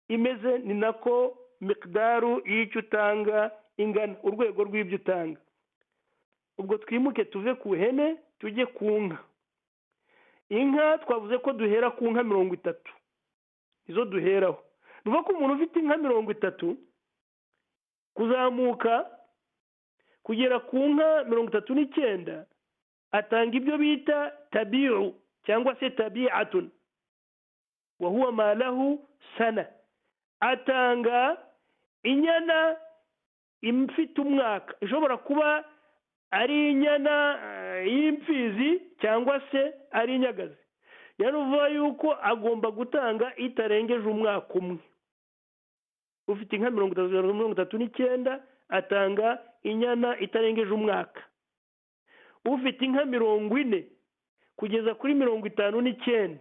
imeze, ni nako miqdaru y'icyo utanga ingana, urwego rw'ibyo utanga. Ubwo twimuke tuve ku ihene tujye ku nka. inka twavuze ko duhera ku nka 30 izo duheraho. Nuvuga ko umuntu ufite inka 30 kuzamuka kugera ku nka 39 atanga ibyo bita tabi'u cyangwa se tabi'atun wa huwa ma lahu sana. Atanga inyana imfite umwaka, ishobora kuba ari inyana y'imfizi cyangwa se ari inyagazi. Yaruvuga yuko agomba gutanga itarengeje umwaka umwe. Ufite inka 39 atanga inyana itarengeje umwaka. Ufite inka 40 kugeza kuri 59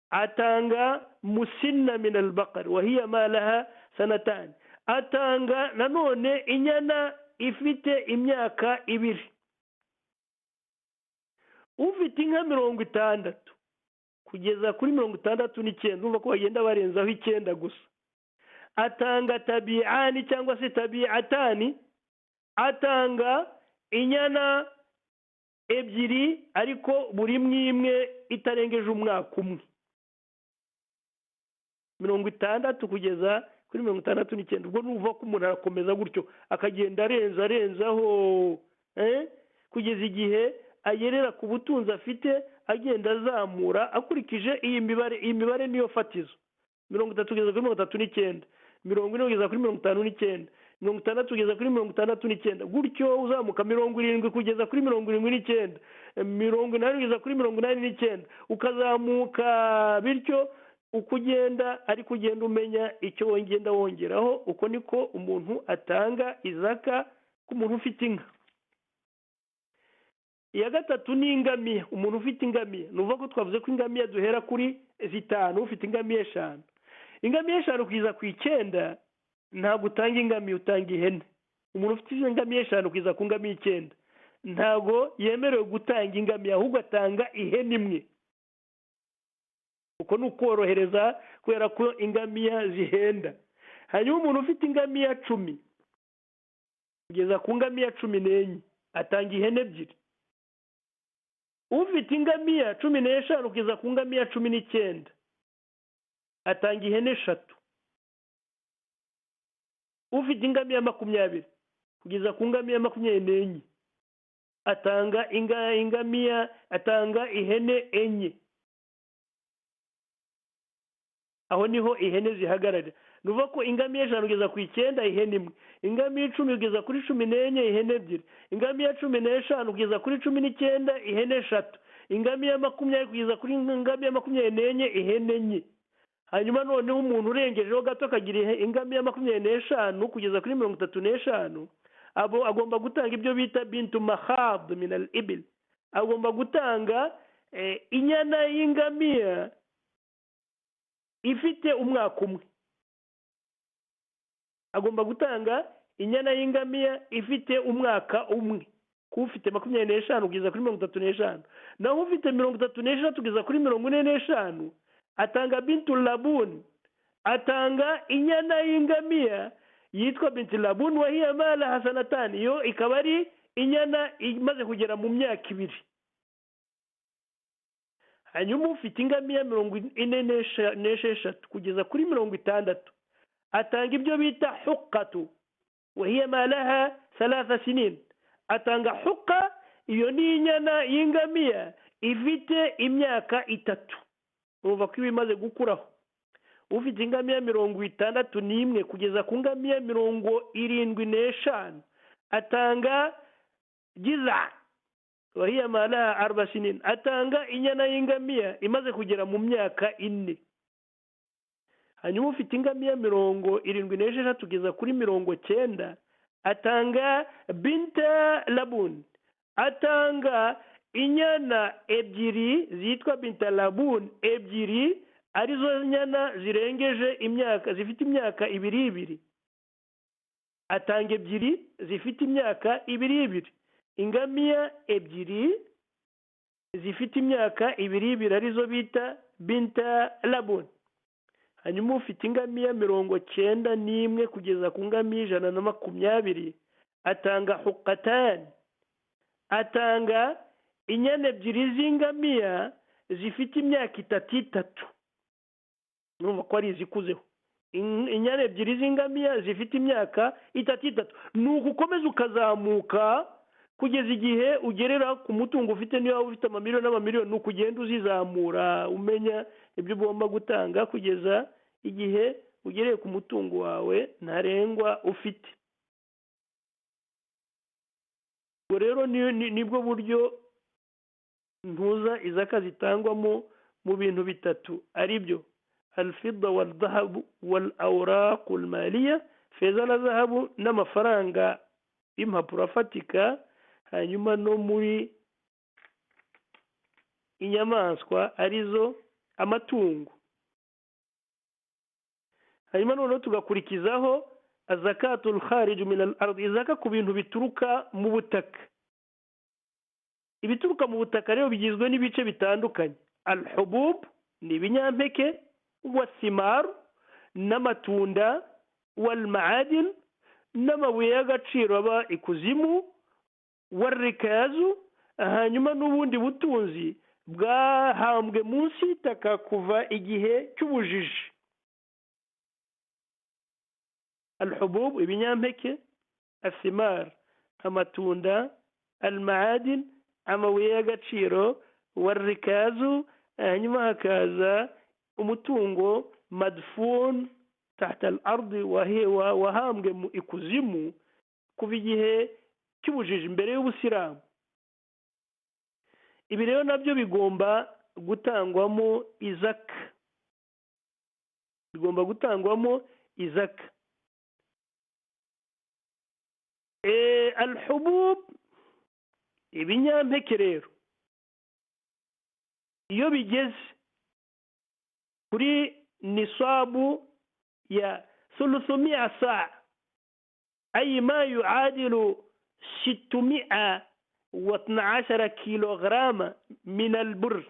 atanga musinna min al-baqar wa hiya ma laha sanatan. Atanga nanone inyana ifite imyaka 2. Ufite inka 60 kugeza kuri 69, numva ko bagenda barenzaho 9 gusa, atanga tabi'ani cyangwa se tabi'atani. Atanga inyana 2 ariko buri imwe itarengeje umwaka umwe. 60 kugeza kuri 69. Ubwo nuva ko umuntu arakomeza gutyo akagenda arenzaho kugeza igihe agerera ku butunzi afite, agenda azamura akurikije iyi mibare niyo fatizo. 30 kugeza kuri 39, 40 kugeza kuri 59, 60 kugeza kuri 69, gutyo uzamuka 70 kugeza kuri 79, 80 kugeza kuri 89, ukazamuka bityo uko ugenda ariko ugenda umenya icyo wongenda wongeraho. Uko niko umuntu atanga izaka ku muntu ufite inka. Iya gatatu ni ingamiya. Umuntu ufite ingamiya, nuvuga ko twavuze ko ingamiya duhera kuri 5, ufite ingamiya 5. Ingamiya 5 kugeza ku 9 ntabwo utanga ingamiya, utanga ihene. Umuntu ufite ingamiya 5 kugeza ku ngamiya 9 ntabwo yemerewe gutanga ingamiya, ahubwo atanga ihene imwe. Uko nukorohereza kubera ko ingamiya zihenda. Hanyuma umuntu ufite ingamiya 10 kugeza ku ngamiya 14 atanga ihene 2. Ufite ingamiya 15 kugeza ku ngamiya 19 atanga ihene 3. Ufite ingamiya 20 kugeza ku ngamiya 24 atanga atanga ihene 4. Aho niho ihene zihagarara. Nuvuga ko ingamiya 5 kugeza ku 9 ihene 1, ingamiya 10 kugeza kuri 14 ihene 2, ingamiya 15 kugeza kuri 19 ihene 3, ingamiya 20 kugeza kuri ingamiya 24 ihene 4. Hanyuma noneho umuntu urengejeho gato akagira ingamiya 25 kugeza kuri 35, abo agomba gutanga ibyo bita bintu mahad min al-ibil. Agomba gutanga inyana y'ingamiya ifite umwaka umwe. Agomba gutanga inyana y'ingamiya ifite umwaka umwe. Kufite 25 kugeza kuri 35, naho ufite 36 kugeza kuri 45 atanga bintu labun. Atanga inyana y'ingamiya yitwa bintu labun wa hiya mala hasanatan. Yo ikaba ari inyana imaze kugera mu myaka 2. Hanyuma ufite ingamiya 46 kugeza kuri 60 atanga ibyo bita huqqatu wa hiya ma laha 3 sinin. Atanga huqqa, iyo ni inyana y'ingamiya ifite imyaka 3. Urumva ko ibimaze gukuraho. Ufite ingamiya 61 kugeza ku ngamiya 75 atanga jiza wa hiya ma laha 4 sinin. Atanga inyana y'ingamiya imaze kugera mu myaka 4. Hanyuma ufite ingamiya 76 kugeza kuri 90 atanga binta labun. Atanga inyana 2 zitwa binta labun 2 arizo nyana zirengeje imyaka, zifite imyaka 2. Atanga 2 zifite imyaka 2. Ingamiya 2 zifite imyaka 2 arizo bita binta labun. Hanyuma ufite ingamiya 91 kugeza ku ngamiya 120 atanga huqqatan. Atanga inyana 2 z'ingamiya zifite imyaka itatu numva ko ari izikuzeho. Inyana ebyiri z'ingamiya zifite imyaka itatu ni ugukomeza ukazamuka kugeza igihe ugerera ku mutungo ufite. niba ufite amamiliyoni n'amamiliyoni, ni ukugenda uzizamura umenya ibyo ugomba gutanga kugeza igihe ugereye ku mutungo wawe ntarengwa ufite. ubwo rero nibwo buryo ntuza izaka zitangwamo mu bintu bitatu, ari byo alfidda wal dhahabu wal awraq al maliya, feza na zahabu n'amafaranga y'impapuro afatika, hanyuma no muri inyamaswa arizo amatungo. hanyuma noneho tugakurikizaho azakatul kharij min al ard, izaka ku bintu bituruka mu butaka. ibituruka mu butaka rero bigizwe n'ibice bitandukanye. al hubub ni ibinyampeke, wasimar n'amatunda, wal maadin n'amabuye y'agaciro aba ikuzimu, warikazu hanyuma n'ubundi butunzi bwahambwe munsi y'itaka kuva igihe cy'ubujiji. alhubub ibinyampeke, asimar amatunda, almaadin amabuye y'agaciro, warikazu hanyuma hakaza umutungo madfun tahta al-ardi wahambwe mu ikuzimu kuva igihe cy'ubujiji mbere y'ubusilamu. ibi rero nabyo bigomba gutangwamo izaka, alhubub ibinyampeke rero iyo bigeze kuri nisabu ya thuluthumia saa, ay ma yuadilu 612 kilograma min albur,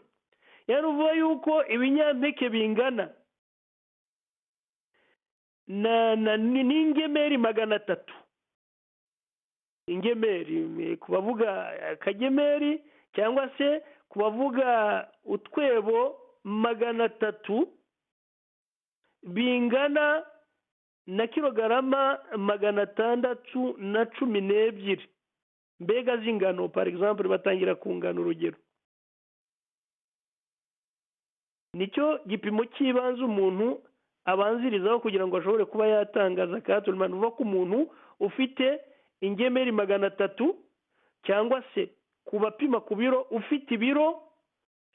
yani uvuga yuko ibinyampeke bingana n'ingemeri 300. ingemeri ku bavuga akagemeri cyangwa se ku bavuga utwebo 300 bingana na kilogarama 612 mbega z'ingano. par exemple batangira ku ngano, urugero nicyo gipimo cy'ibanze umuntu abanzirizaho kugira ngo ashobore kuba yatanga zakatul mal. uva ku muntu ufite ingemeri 300 cyangwa se ku bapima ku biro ufite ibiro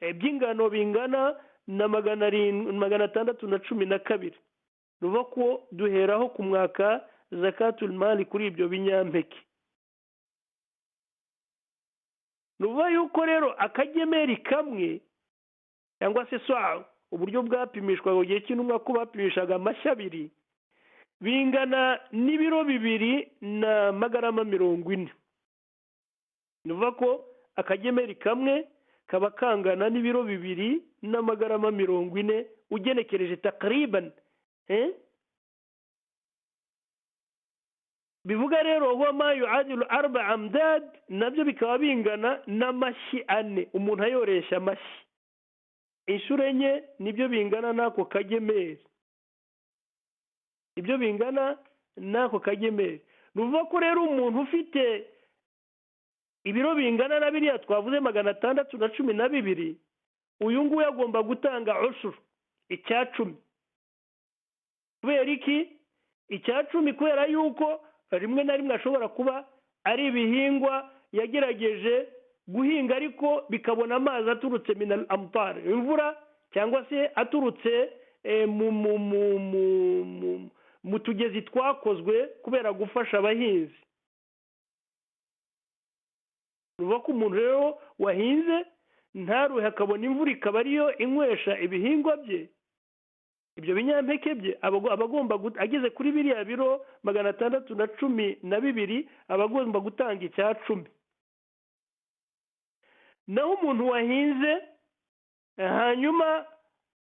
by'ingano bingana na 612. ruva ko duheraho ku mwaka zakatul mal kuri ibyo binyampeke. ruva yuko rero akagemeri kamwe cyangwa se saa, uburyo bwapimishwa mu gihe cy'intumwa ko bapimishaga amashyi 2, bingana n'ibiro 2 na magarama 40. ruva ko akagemeri kamwe kaba kangana n'ibiro 2 n'amagarama 40 ugenekereje takriban. bivuga rero huwa ma yuadilu 4 amdad, nabyo bikaba bingana n'amashyi 4. umuntu ayoresha amashyi inshuro enye nibyo bingana n'ako kagemeri, ibyo bingana n'ako kagemeri. ruva ko rero umuntu ufite ibiro bingana na biriya twavuze 612, uyu nguyu agomba gutanga ushuru, icyacumi. kubera iki icyacumi? kubera yuko rimwe na rimwe ashobora kuba ari ibihingwa yagerageje guhinga ariko bikabona amazi aturutse minal amtar, imvura, cyangwa se aturutse mu tugezi twakozwe kubera gufasha abahinzi. ruva ko umuntu rero wahinze ntaruhe akabona imvura ikaba ariyo inywesha ibihingwa bye, ibyo binyampeke bye abagomba ageze kuri biriya biro 612 abagomba gutanga icyacumi. naho umuntu wahinze hanyuma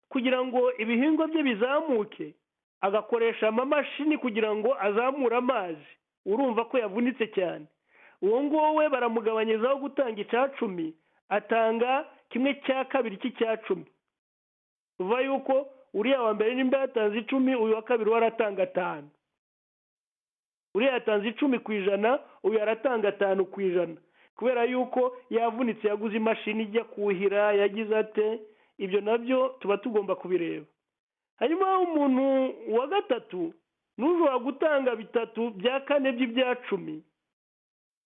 kugira ngo ibihingwa bye bizamuke agakoresha amamashini kugira ngo azamure amazi, urumva ko yavunitse cyane. uwo nguwo we baramugabanyirizaho gutanga icyacumi, atanga kimwe cya kabiri cy'icya cumi. Uva yuko uriya wa mbere nimba yatanze 10, uyu wa kabiri waratanga 5. Uriya yatanze 10 ku ijana, uyu aratanga 5 ku ijana, kubera yuko yavunitse yaguze imashini ijya kuhira, yagize ate. Ibyo nabyo tuba tugomba kubireba. Hanyuma umuntu wa gatatu n'ushobora gutanga 3 bya 4 by'ibya 10,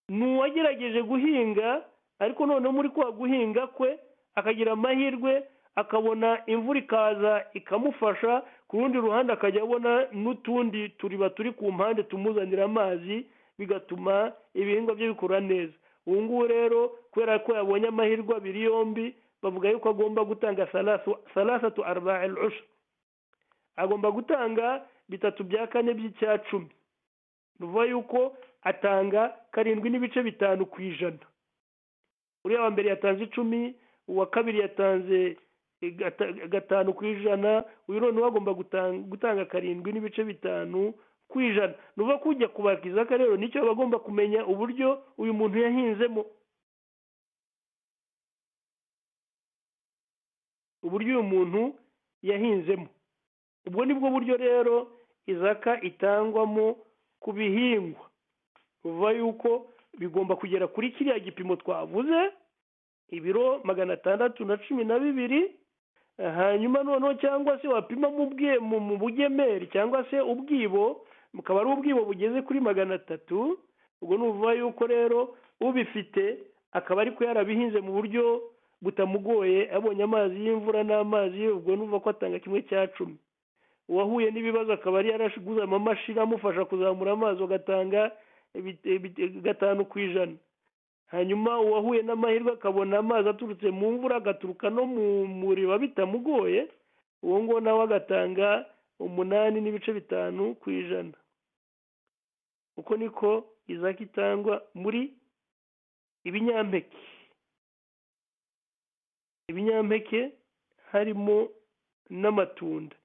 n'uwagerageje guhinga ariko none muri kwa guhinga kwe akagira amahirwe akabona imvura ikaza ikamufasha, ku rundi ruhande akajya abona n'utundi turiba turi ku mpande tumuzanira amazi, bigatuma ibihingwa bye bikura neza. Ubu ngubu rero kubera ko yabonye amahirwe abiri yombi, bavuga yuko agomba gutanga 3/4 agomba gutanga 3 bya 4 by'icya 10. Nuvuga yuko atanga 7.5 ku ijana. Uriya wa mbere yatanze 10, uwa kabiri yatanze 5 ku ijana, uyu none agomba gutanga 7.5 ku ijana. Nuvuga ko ujya kubakiza ka rero nicyo bagomba kumenya uburyo uyu muntu yahinzemo, ubwo nibwo buryo rero izaka itangwamo ku bihingwa. Uva yuko bigomba kugera kuri kiriya gipimo twavuze, ibiro 612. Hanyuma noneho cyangwa se wapima mu bugemeri cyangwa se ubwibo, mukaba ari ubwibo bugeze kuri 300. Ubwo nuvuga yuko rero ubifite akaba ari ko yarabihinze mu buryo butamugoye, abonye amazi y'imvura n'amazi, ubwo nuvuga ko atanga 1/10. Uwahuye n'ibibazo akaba ari yarashiguza amamashini amufasha kuzamura amazi, agatanga 5 ku ijana. Hanyuma uwahuye n'amahirwe akabona amazi aturutse mu mvura agaturuka no mu muriba bitamugoye, uwo ngo nawe agatanga 8.5 ku ijana. Uko niko izaka itangwa muri ibinyampeke harimo n'amatunda.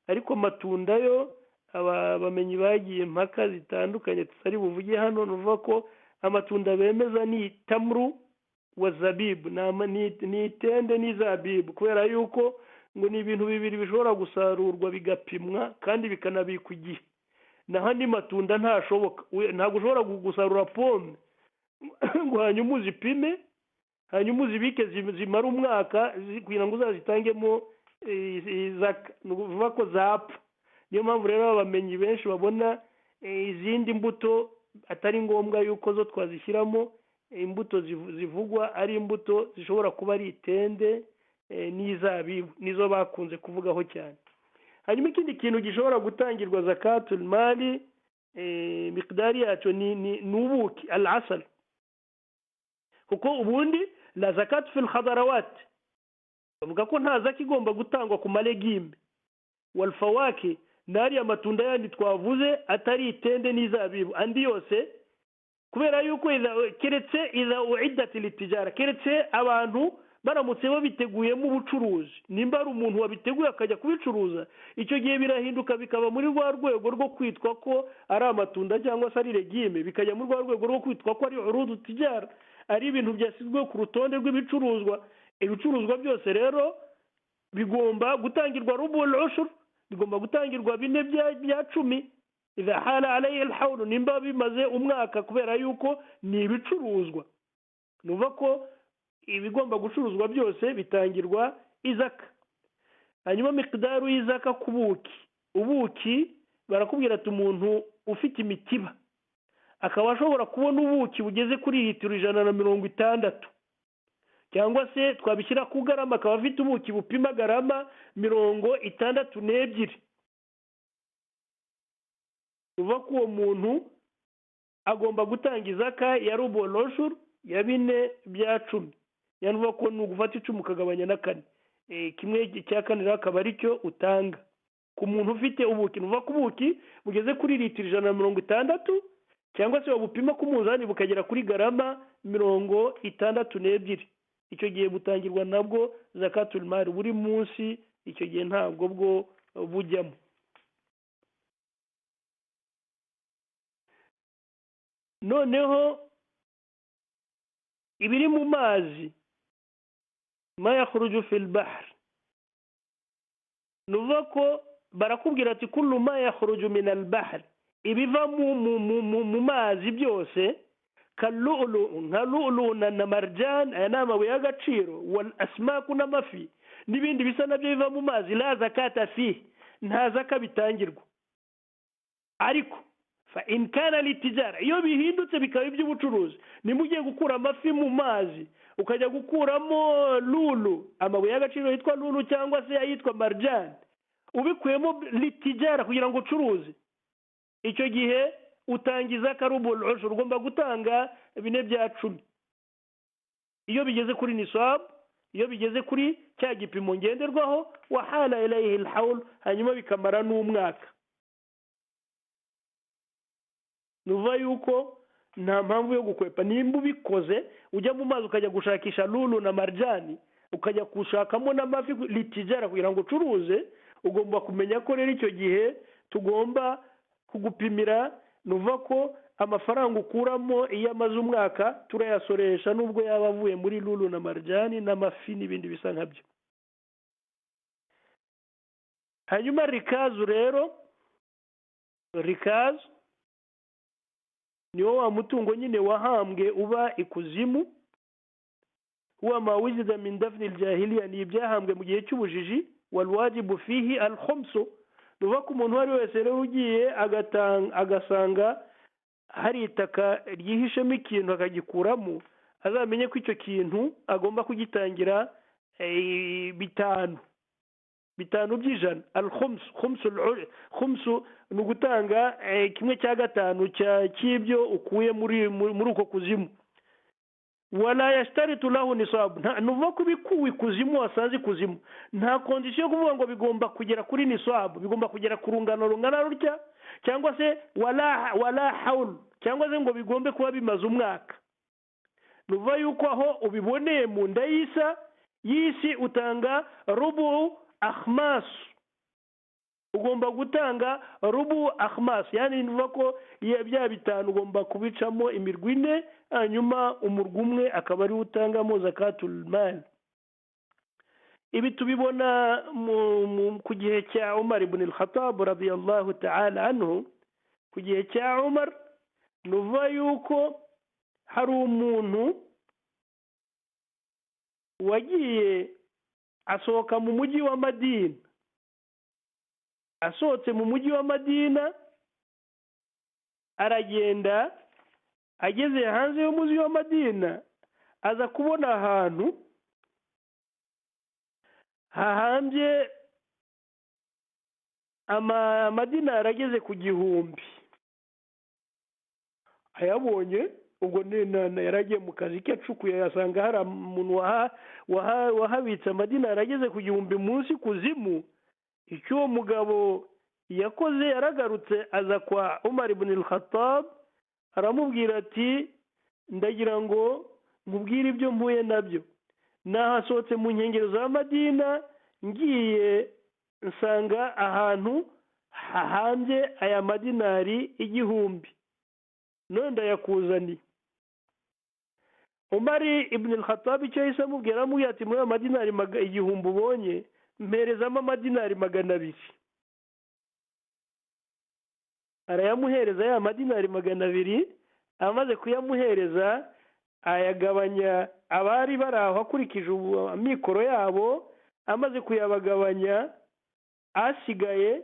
Ariko amatunda yo abamenyi bagiye impaka zitandukanye tutari buvuge hano. Nuvuga ko amatunda bemeza ni tamru wa zabibu, ni itende n'izabibu, kubera yuko ngo ni ibintu bibiri bishobora gusarurwa bigapimwa kandi bikanabikwa igihe. Naho andi matunda ntashoboka. Ntabwo ushobora gusarura pome ngo hanyuma uzipime, hanyuma uzibike zimara umwaka kugira ngo uzazitangemo izaka. Nuvuga ko zapfa. Niyo mpamvu rero abamenyi benshi babona izindi mbuto atari ngombwa yuko zo twazishyiramo. Imbuto zivugwa ari imbuto zishobora kuba ari itende n'izabibu, nizo bakunze kuvugaho cyane. Hanyuma ikindi kintu gishobora gutangirwa zakatul mali miqdari yacu ni ubuki, al-asal. Kuko ubundi la zakat fil khadarawat, bavuga ko nta zaka igomba gutangwa ku malegime wal fawaki, nari amatunda yandi twavuze atari itende n'izabibu. Andi yose kubera yuko keretse iza uiddat litijara, keretse abantu baramutse babiteguyemo ubucuruzi. Nimba ari umuntu wabiteguye akajya kubicuruza, icyo gihe birahinduka bikaba muri rwa rwego rwo kwitwa ko ari amatunda cyangwa se ari legime, bikajya muri rwa rwego rwo kwitwa ko ari urudu tijara, ari ibintu byasizwe ku rutonde rw'ibicuruzwa. Ibicuruzwa byose rero bigomba gutangirwa rubul ushur, bigomba gutangirwa 4 bya 10 idha hala alayhi alhawl, nimba bimaze umwaka, kubera yuko ni ibicuruzwa. Nuva ko ibigomba gucuruzwa byose bitangirwa izaka. Hanyuma miqdaru y'izaka ku buki. Ubuki barakubwira ati umuntu ufite imitiba akaba ashobora kubona ubuki bugeze kuri litiro 160, cyangwa se twabishyira ku garama akaba afite ubuki bupima garama 62. Uva ko uwo muntu agomba gutanga izaka ya rubul ushur ya 4 bya 10. Yanuva ko nugufata 10 ukagabanya na 4, kimwe cya 4 akaba ari cyo utanga ku muntu ufite ubuki. Nuva ko ubuki bugeze kuri litiro 160, cyangwa se wabupima ku muzani bukagera kuri garama 62. Icyo gihe butangirwa nabwo zakatul mali. Buri munsi icyo gihe ntabwo bwo bujyamo. Noneho ibiri mu mazi ma yakhruju fil bahr nuvako barakubwira ati kullu ma yakhruju min al bahr ibiva mu mazi byose kalulu nka lulu na marjan aya n'amabuye y'agaciro wal asmaku n'amafi n'ibindi bisa nabyo biva mu mazi la zakata fi nta zaka bitangirwa ariko fa in kana litijara iyo bihindutse bikaba iby'ubucuruzi nimugiye gukura amafi mu mazi ukajya gukuramo lulu amabuye y'agaciro yitwa lulu cyangwa se yitwa marjan ubikuyemo litijara kugira ngo ucuruze icyo gihe utangiza karubul ushur ugomba gutanga 4/10 iyo bigeze kuri nisab iyo bigeze kuri cya gipimo ngenderwaho wahala ilayhi alhawl hanyuma bikamara n'umwaka nuva yuko nta mpamvu yo gukwepa nimba ubikoze ujya mu mazi ukajya gushakisha lulu na marjani ukajya kushakamo n'amafi litijara kugira ngo ucuruze ugomba kumenya ko rero icyo gihe tugomba kugupimira nuva ko amafaranga ukuramo iyo amaze umwaka turayasoresha nubwo yaba avuye muri lulu na marjani n'amafi n'ibindi bisa nkabyo hanyuma rikazu rero rikazu niwo wa mutungo nyine wahambwe uba ikuzimu huwa ma wujida min dafni aljahiliya ni ibyahambwe mu gihe cy'ubujiji walwajibu fihi alkhumsu nuva ko umuntu wari wese rero ugiye agasanga hari itaka ryihishemo ikintu akagikuramo azamenye ko icyo kintu agomba kugitangira 5 by'ijana khumsu ni ugutanga 1/5 cy'ibyo ukuye muri uko kuzimu wala yashtaritu lahu nisab nuva ko bikuwe kuzimu wasanze kuzimu nta condition yo kuvuga ngo bigomba kugera kuri nisab bigomba kugera ku rungano rungana rutya cyangwa se wala haul cyangwa se ngo bigombe kuba bimaze umwaka nuva yuko aho ubiboneye mu nda y'isi utanga rubu akhmas ugomba gutanga rubu akhmas yani nuva ko bya 5 ugomba kubicamo imirwi 4 hanyuma umurwa umwe akaba ari utangamo zakatul mal ibi tubibona ku gihe cya Umar ibn al-Khattab radiyallahu ta'ala anhu ku gihe cya Umar nuva yuko hari umuntu wagiye asohoka mu mujyi wa Madina asohotse mu mujyi wa Madina aragenda ageze hanze y'umujyi wa Madina aza kubona ahantu hahambye amadinari ageze ku 1000 ayabonye ubwo yaragiye mu kazi ke acukuye yasanga hari umuntu wahabitse amadinari ageze ku 1000 munsi kuzimu icyo uwo mugabo yakoze yaragarutse aza kwa Umar ibn al-Khattab aramubwira ati ndagira ngo mubwire ibyo mpuye nabyo nahasohotse mu nkengero za Madina ngiye nsanga ahantu hahambye aya madinari 1000 none ndayakuzaniye Umar ibn al-Khattab icyo yise amubwira ati muri amadinari 1000 ubonye mperezamo amadinari 200 arayamuhereza ya madinari 200 amaze kuyamuhereza ayagabanya abari baraho akurikije amikoro yabo amaze kuyabagabanya asigaye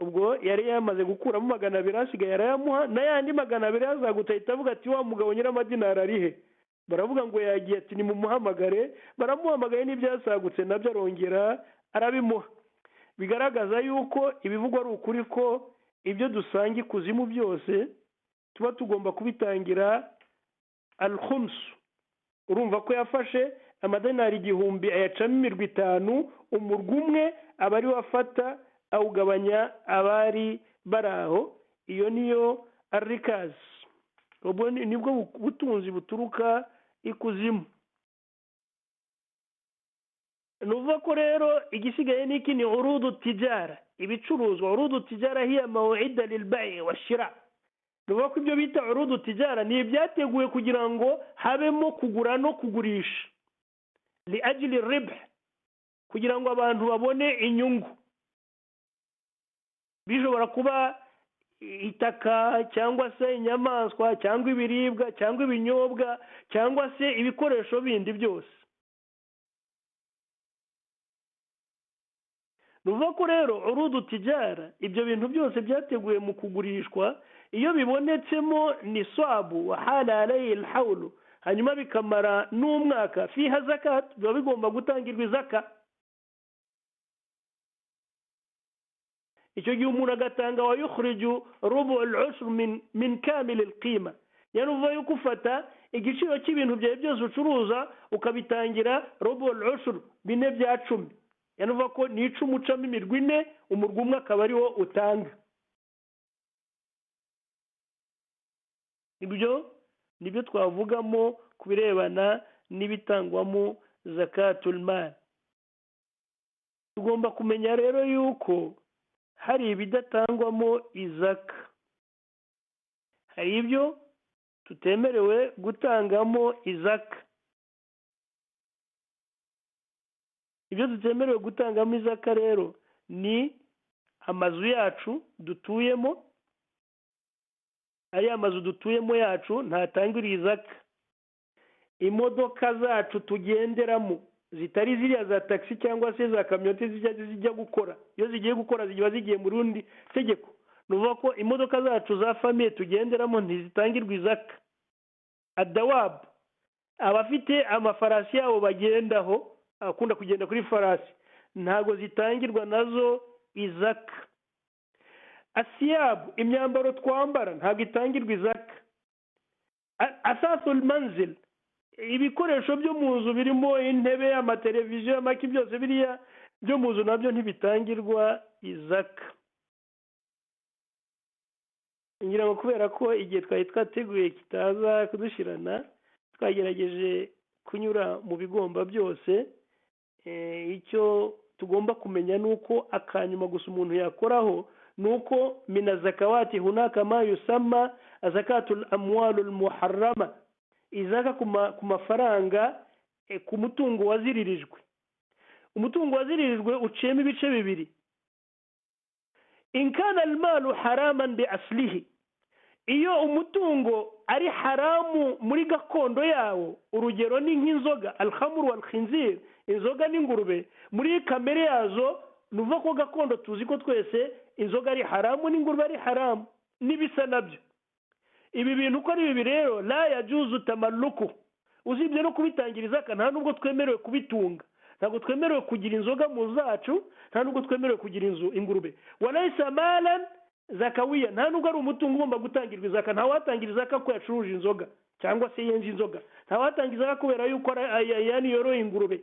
ubwo yari yamaze gukuramo 200 asigaye arayamuha n'ayandi 200 azagutahita avuga ati wa mugabo nyira amadinari arihe baravuga ngo yagiye ati ni mumuhamagare baramuhamagaye n'ibyasagutse nabyo arongera arabimuha bigaragaza yuko ibivugwa ari ukuri ko ibyo dusanga ikuzimu byose tuba tugomba kubitangira al-khums urumva ko yafashe amadinari 1000 ayacamo imirwi 5 umurwa umwe aba ari wafata awugabanya abari baraho iyo niyo arikaz ubwo nibwo butunzi buturuka ikuzimu nuva ko rero igisigaye niki ni urudu tijara ibicuruzwa urudu tijara hiya maw'ida lilbai washira nuva ko ibyo bita urudu tijara ni ibyateguwe kugira ngo habemo kugura no kugurisha li ajili ribh, kugira ngo abantu babone inyungu. Bishobora kuba itaka cyangwa se inyamaswa cyangwa ibiribwa cyangwa ibinyobwa cyangwa se ibikoresho bindi byose. Nuvuga ko rero urudu tijara, ibyo bintu byose byateguye mu kugurishwa, iyo bibonetsemo niswabu wa hala alayhi alhawlu, hanyuma bikamara n'umwaka, fiha zakat, biba bigomba gutangirwa izaka. icyo gihe umuntu agatanga wa yukhriju rubu al-ushr min kamil al-qima, yanuva yuko ufata igiciro cy'ibintu byawe byose ucuruza ukabitangira rubu al-ushr, bine bya 10, yanuva ko ni 10 ucamo imirwi 4, umurwi umwe akaba ari wo utanga. Ibyo nibyo twavugamo kubirebana n'ibitangwamo zakatul mal. Tugomba kumenya rero yuko hari ibidatangwamo izaka, hari ibyo tutemerewe gutangamo izaka. Ibyo tutemerewe gutangamo izaka rero ni amazu yacu dutuyemo, ari amazu dutuyemo yacu ntatangirwa izaka. Imodoka zacu tugenderamo zitari ziriya za taxi cyangwa se za kamyoneti zijya gukora, iyo zigiye gukora ziba zigiye mu rundi tegeko. Nuvuga ko imodoka zacu za famille tugenderamo ntizitangirwa izaka. Adawab, abafite amafarasi yabo bagendaho, akunda kugenda kuri farasi, ntago zitangirwa nazo izaka. Asiyab, imyambaro twambara ntago itangirwa izaka. Asasul manzil, ibikoresho byo mu nzu birimo intebe, amateleviziyo, amaki, byose biriya byo mu nzu nabyo ntibitangirwa izaka. Ngira ngo kubera ko igihe twari twateguye kitaza kudushirana, twagerageje kunyura mu bigomba byose. Icyo tugomba kumenya nuko akanyuma gusa umuntu yakoraho nuko mina zakawati hunaka ma yusamma zakatul amwalul muharrama, izaka ku mafaranga, ku mutungo waziririjwe. Umutungo waziririjwe uciyemo ibice bibiri. In kana almalu haraman bi aslihi, iyo umutungo ari haramu muri gakondo yawo, urugero ni nk'inzoga, alhamru wal khinzir, inzoga n'ingurube, muri kamere yazo nuva ko gakondo tuzi ko twese inzoga ari haramu n'ingurube ari haramu n'ibisa nabyo. Ibi bintu uko ari bibi rero la yajuzu tamalluku, uzibye no kubitangira izaka, nta nubwo twemerewe kubitunga, ntabwo twemerewe kugira inzoga mu zacu, nta nubwo twemerewe kugira ingurube. Walaysa malan zakawiya, nta nubwo ari umutungo ugomba gutangirwa izaka. Nta watangira izaka ko yacuruje inzoga cyangwa se yenje inzoga, nta watangira izaka kubera yuko yani yoroye ingurube.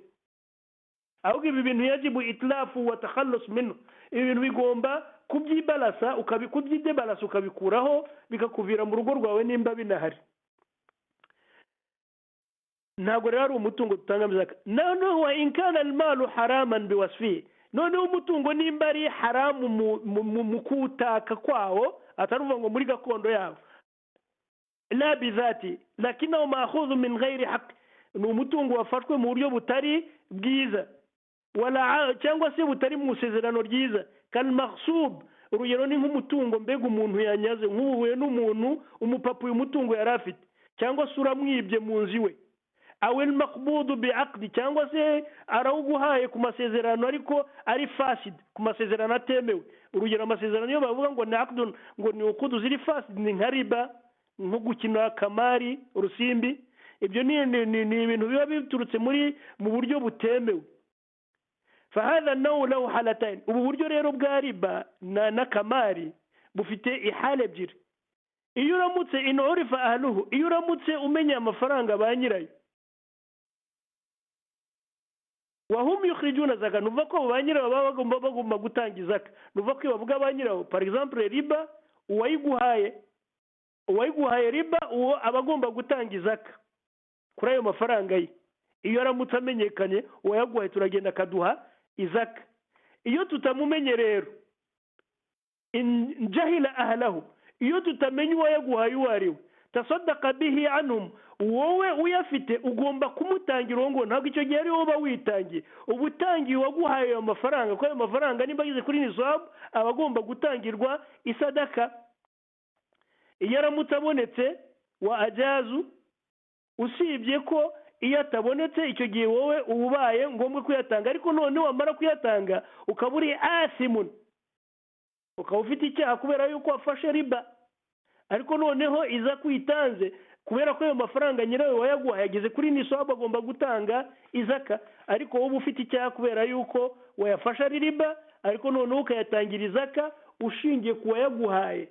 Ahubwo ibi bintu yajibu itlafu wa takhallus minhu, ibi bintu bigomba kubyibalasa, kubyidebalasa, ukabikuraho bikakuvira mu rugo rwawe nimba binahari. Ntabwo rero ari umutungo dutangamo izaka. Noneho wa in kana almalu haraman biwasfihi, noneho umutungo nimba ari haramu mu kutaka kwawo, ataruva ngo muri gakondo yawo, la bizati lakinahu ma'khudhu min ghairi haqq, ni umutungo wafashwe mu buryo butari bwiza, wala cyangwa se butari mu sezerano ryiza. Kal maghsub, urugero ni nk'umutungo mbega umuntu yanyaze, nk'ubuye n'umuntu umupapa uyu mutungo yari afite, cyangwa se uramwibye mu nzu iwe. Awel maqbudu bi'aqdi, cyangwa se arawuguhaye ku masezerano ariko ari fasid, ku masezerano atemewe. Urugero amasezerano yo bavuga ngo ni aqdun, ngo ni ukudu ziri fasid, ni nka riba, nko gukina kamari, urusimbi. Ibyo ni ibintu biba biturutse mu buryo butemewe. Fahadha nawu lahu halatayn, ubu buryo rero bwa riba na kamari bufite ihale ebyiri. Iyo uramutse in urifa ahluhu, iyo uramutse umenya amafaranga ba nyirayo, wahum yukhrijuna zaka, nuva ko ba nyirayo baba bagomba gutanga izaka. Nuva ko bavuga ba nyirayo, par exemple riba, uwayiguhaye riba, uwo abagomba gutanga izaka kuri ayo mafaranga ye. Iyo aramutse amenyekanye, uwayaguhaye turagenda akaduha izaka. Iyo tutamumenye rero, in jahila ahlahu, iyo tutamenye uwayaguhaye uwo ari we, tasaddaqa bihi anhum, wowe uyafite ugomba kumutangira uwo ngo ntabwo icyo gihe ari wowe uba witangiye uba utangiye uwaguhaye ayo mafaranga kuko ayo mafaranga niba ageze kuri nisabu aba agomba gutangirwa isadaka. iyo aramutse abonetse wa ajazu, usibye ko iyo atabonetse icyo gihe wowe uba ubaye ngombwa kuyatanga, ariko none wamara kuyatanga ukaba uri asimun, ukaba ufite icyaha kubera yuko wafashe riba. ariko noneho iza kwitanze kubera ko ayo mafaranga nyirayo wayaguhaye ageze kuri nisabu agomba gutanga izaka, ariko wowe ufite icyaha kubera yuko wayafashe ari riba, ariko noneho ukayatangira izaka ushingiye ku wayaguhaye.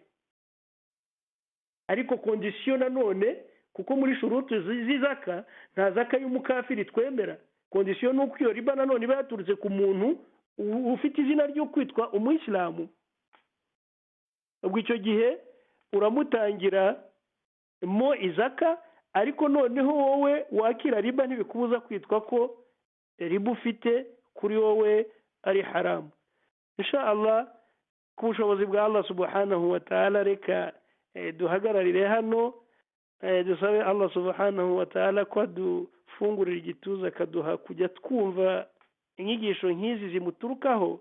ariko kondisiyo nanone, kuko muri shurutu z'izaka nta zaka y'umukafiri twemera. kondisiyo ni uko iyo riba nanone iba yaturutse ku muntu ufite izina ryo kwitwa umuyisilamu. ubwo icyo gihe uramutangira mo izaka, ariko noneho wowe wakira riba ntibikubuza kwitwa ko riba ufite kuri wowe ari haramu. insha Allah ku bushobozi bwa Allah subhanahu wa ta'ala reka duhagararire hano, dusabe Allah subhanahu wa ta'ala ko dufungurira igituza akaduha kujya twumva inyigisho nk'izi zimuturukaho,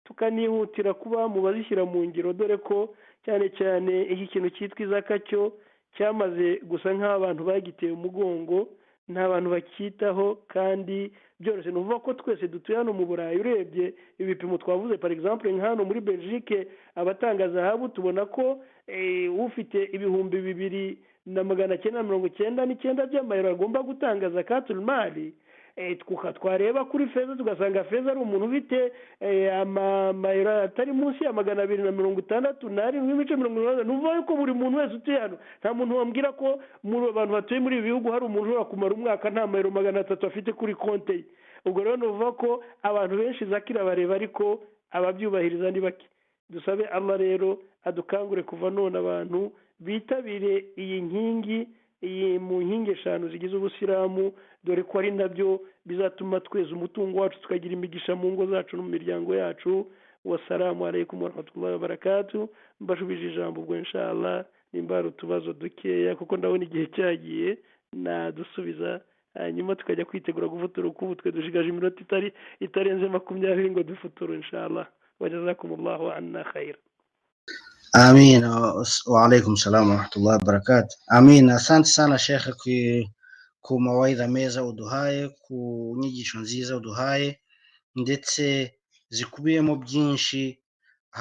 tukanihutira kuba mu bazishyira mu ngiro, dore ko cyane cyane iki kintu cyitwa izaka cyo cyamaze gusa nk'abantu bagiteye umugongo, nta bantu bakitaho kandi byoroshye. ni ukuvuga ko twese dutuye hano mu Burayi, urebye ibipimo twavuze par exemple nka hano muri Belgique abatanga zahabu tubona ko ufite ibihumbi 2,999 by'amayero agomba gutanga zakatul mali. twareba kuri feza tugasanga feza ari umuntu ufite amayero atari munsi ya 267.70. nuvuga yuko buri muntu wese utuye hano, nta muntu wambwira ko muri abantu batuye muri ibi bihugu hari umuntu ushobora kumara umwaka nta mayero 300 afite kuri konte ye. ubwo rero nuvuga ko abantu benshi zakira bareba, ariko ababyubahiriza ni bake. dusabe Allah rero adukangure kuva none abantu bitabire iyi nkingi, iyi mu nkingi 5 zigize ubusilamu, dore ko ari nabyo bizatuma tweza umutungo wacu tukagira imigisha mu ngo zacu no mu miryango yacu. wassalamu alaikum warahmatullahi wabarakatuh. mbashubije ijambo ubwo inshallah nimba hari utubazo dukeya, kuko ndabona igihe cyagiye nadusubiza, hanyuma tukajya kwitegura gufutura. ubu twe dushigaje iminota itarenze 20 ngo dufuture inshallah. wajazakumullahu anna khair. Amin. Wa alaikum salam wa rahmatullahi wa barakatuh. Amin. Asante sana Sheikh ku mawaidha meza uduhaye, ku nyigisho nziza uduhaye, ndetse zikubiyemo byinshi,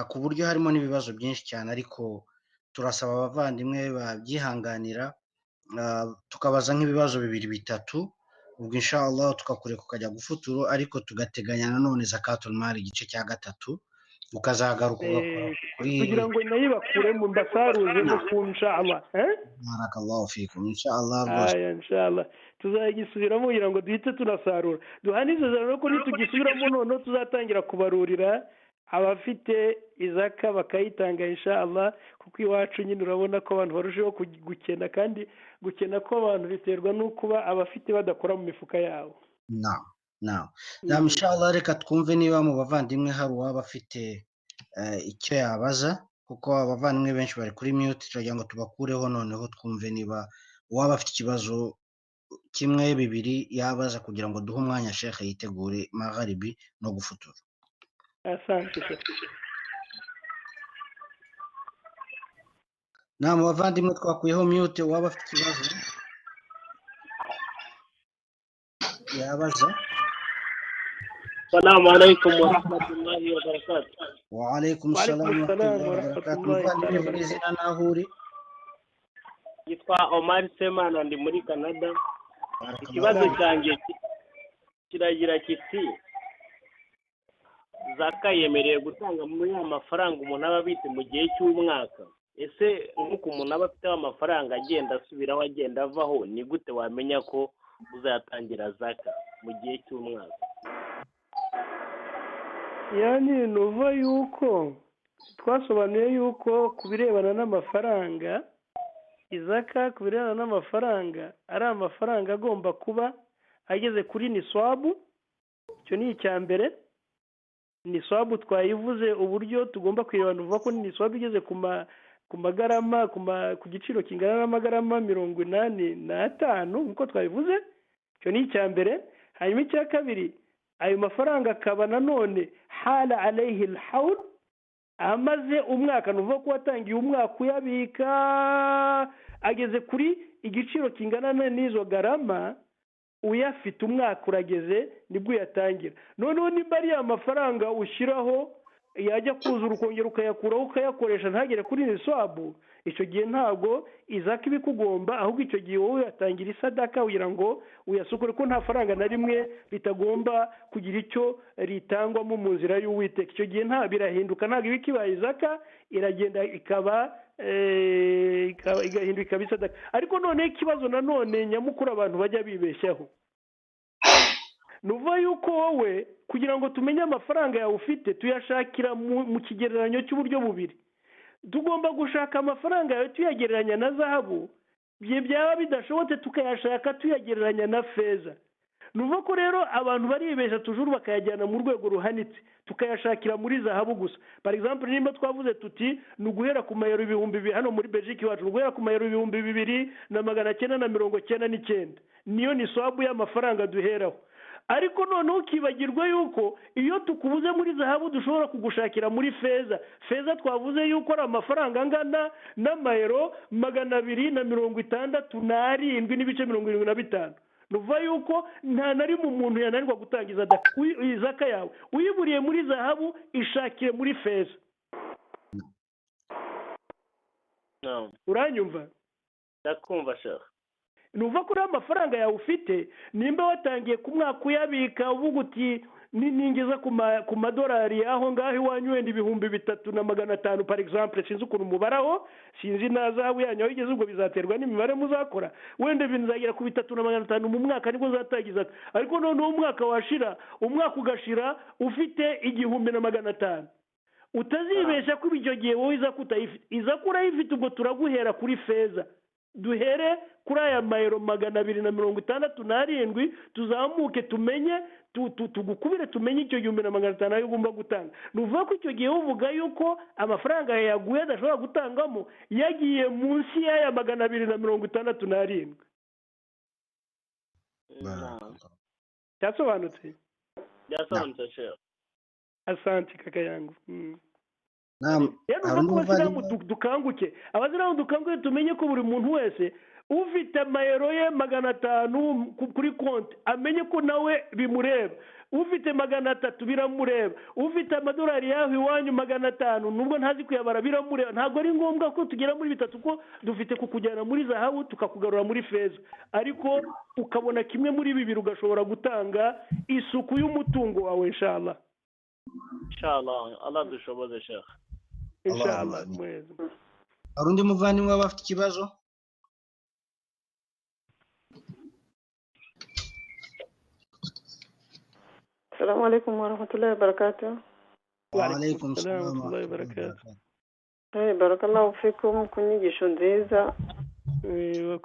ku buryo harimo n'ibibazo byinshi cyane, ariko turasaba abavandimwe babyihanganira tukabaza nk'ibibazo 2-3, ubwo inshallah tukakureka ukajya gufuturo, ariko tugateganya nanone zakatul mali igice cya 3 ukazagaruka kugira ngo nayo bakure mu mbasaruze no ku inshallah. barakallahu fikum inshallah. inshallah tuzagisubiramo kugira ngo duhite tunasarura. duhanize rero ko nitugisubiramo none tuzatangira kubarurira abafite izaka bakayitanga inshallah, kuko iwacu nyine urabona ko abantu barushaho gukena, kandi gukena ko abantu biterwa no kuba abafite badakora mu mifuka yabo. inshallah reka twumve niba mu bavandimwe hari uwaba afite icyo yabaza, kuko abavandimwe benshi bari kuri mute, turagira ngo tubakureho noneho twumve niba uwaba afite ikibazo 1-2 yabaza, kugira ngo duhe umwanya Sheikh yitegure magharibi no gufutura. asante. mu bavandimwe twakuyeho mute, uwaba afite ikibazo yabaza. السلام عليكم ورحمة الله وبركاته. وعليكم السلام ورحمة الله وبركاته. Yitwa Omar Semana, ndi muri Canada. Ikibazo cyanjye kiragira kiti, zaka yemereye gutanga muri amafaranga umuntu aba abitse mu gihe cy'umwaka. ese nk'uko umuntu aba afite amafaranga agenda asubiraho agenda avaho, ni gute wamenya ko uzatangira zaka mu gihe cy'umwaka? yani nuva yuko twasobanuye yuko ku birebana n'amafaranga, izaka ku birebana n'amafaranga ari amafaranga agomba kuba ageze kuri niswabu. icyo ni icya mbere. niswabu twayivuze uburyo tugomba kwirebana, uvuga ko niswabu igeze ku magarama ku giciro kingana n'amagarama 85 nk'uko twabivuze. Icyo ni icya mbere. Hanyuma icya kabiri, ayo mafaranga akaba nanone hala alayhi alhawl, amaze umwaka, nuvuga ko watangiye umwaka uyabika ageze kuri igiciro kingana n'izo garama, uyafite umwaka urageze nibwo yatangira. Noneho nimba ari amafaranga ushyiraho yajya kuzura ukongera ukayakuraho ukayakoresha ntagere kuri nisabu, icyo gihe ntabwo izaka ibikugomba, ahubwo icyo gihe wowe yatangira isadaka kugira ngo uyasukure, ko nta faranga na rimwe bitagomba kugira icyo ritangwamo mu nzira y'Uwiteka. Icyo gihe nta birahinduka, ntabwo iba ikibaye izaka, iragenda igahinduka ikaba isadaka. Ariko noneho ikibazo nanone nyamukuru abantu bajya bibeshyaho, nuva yuko wowe kugira ngo tumenye amafaranga yawe ufite tuyashakira mu kigereranyo cy'uburyo bubiri. Tugomba gushaka amafaranga yawe tuyagereranya na zahabu, byaba bidashobotse tukayashaka tuyagereranya na feza. Nuva ko rero abantu baribesha tujuru bakayajyana mu rwego ruhanitse, tukayashakira muri zahabu gusa. Par exemple, nimba twavuze tuti nuguhera ku mayero 2000 hano muri Belgique wacu, nuguhera ku mayero 2999 niyo ni swabu y'amafaranga duheraho. Ariko noneho ukibagirwa yuko iyo tukubuze muri zahabu dushobora kugushakira muri feza. Feza twavuze yuko ari amafaranga angana n'amayero 267.75. Nuva yuko nta nari mu muntu yananirwa gutangiza izaka yawe. Uyiburiye muri zahabu, ishakire muri feza. Uranyumva? Ndakumva shaka. Nuva kuri amafaranga yawe ufite, nimba watangiye ku mwaka uyabika uvuga uti ningeza ku madolari aho ngaho iwanyu wenda 3500 par exemple, sinzi ukuntu mubaraho, sinzi nazahabu yanyu wigeze, ubwo bizaterwa n'imibare muzakora, wenda binzagira ku 3500 mu mwaka nibwo zatangiza. Ariko noneho umwaka washira, umwaka ugashira ufite 1500, utazibesha ko ibyo gihe wowe izakura ifite, ubwo turaguhera kuri feza. Duhere kuri aya mayero 267, tuzamuke tumenye tugukubire tumenye icyo 1500 ayo ugomba gutanga. Nuvuga ko icyo gihe uvuga yuko amafaranga yaguye adashobora gutangamo yagiye munsi y'aya 267. Cyasobanutse? Byasobanutse shehe. Asante kaka yangu. Naam. Dukanguke abaziraho, dukanguke tumenye ko buri muntu wese ufite amayero ye 500 kuri konti amenye ko nawe bimureba, ufite 300 biramureba, ufite amadolari yawe iwanyu 500 nubwo ntazi kuyabara biramureba. Ntabwo ari ngombwa ko tugera muri bitatu, ko dufite kukujyana muri zahabu tukakugarura muri feza, ariko ukabona kimwe muri bibiri ugashobora gutanga isuku y'umutungo wawe. Inshallah Allah dushoboze sheikh. Inshallah mwezi. Arundi muvandimwe waba afite ikibazo? Assalamu alaikum warahmatullahi wabarakatuh. Wa alaikum assalam warahmatullahi wabarakatuh. Barakallahu fikum ku nyigisho nziza.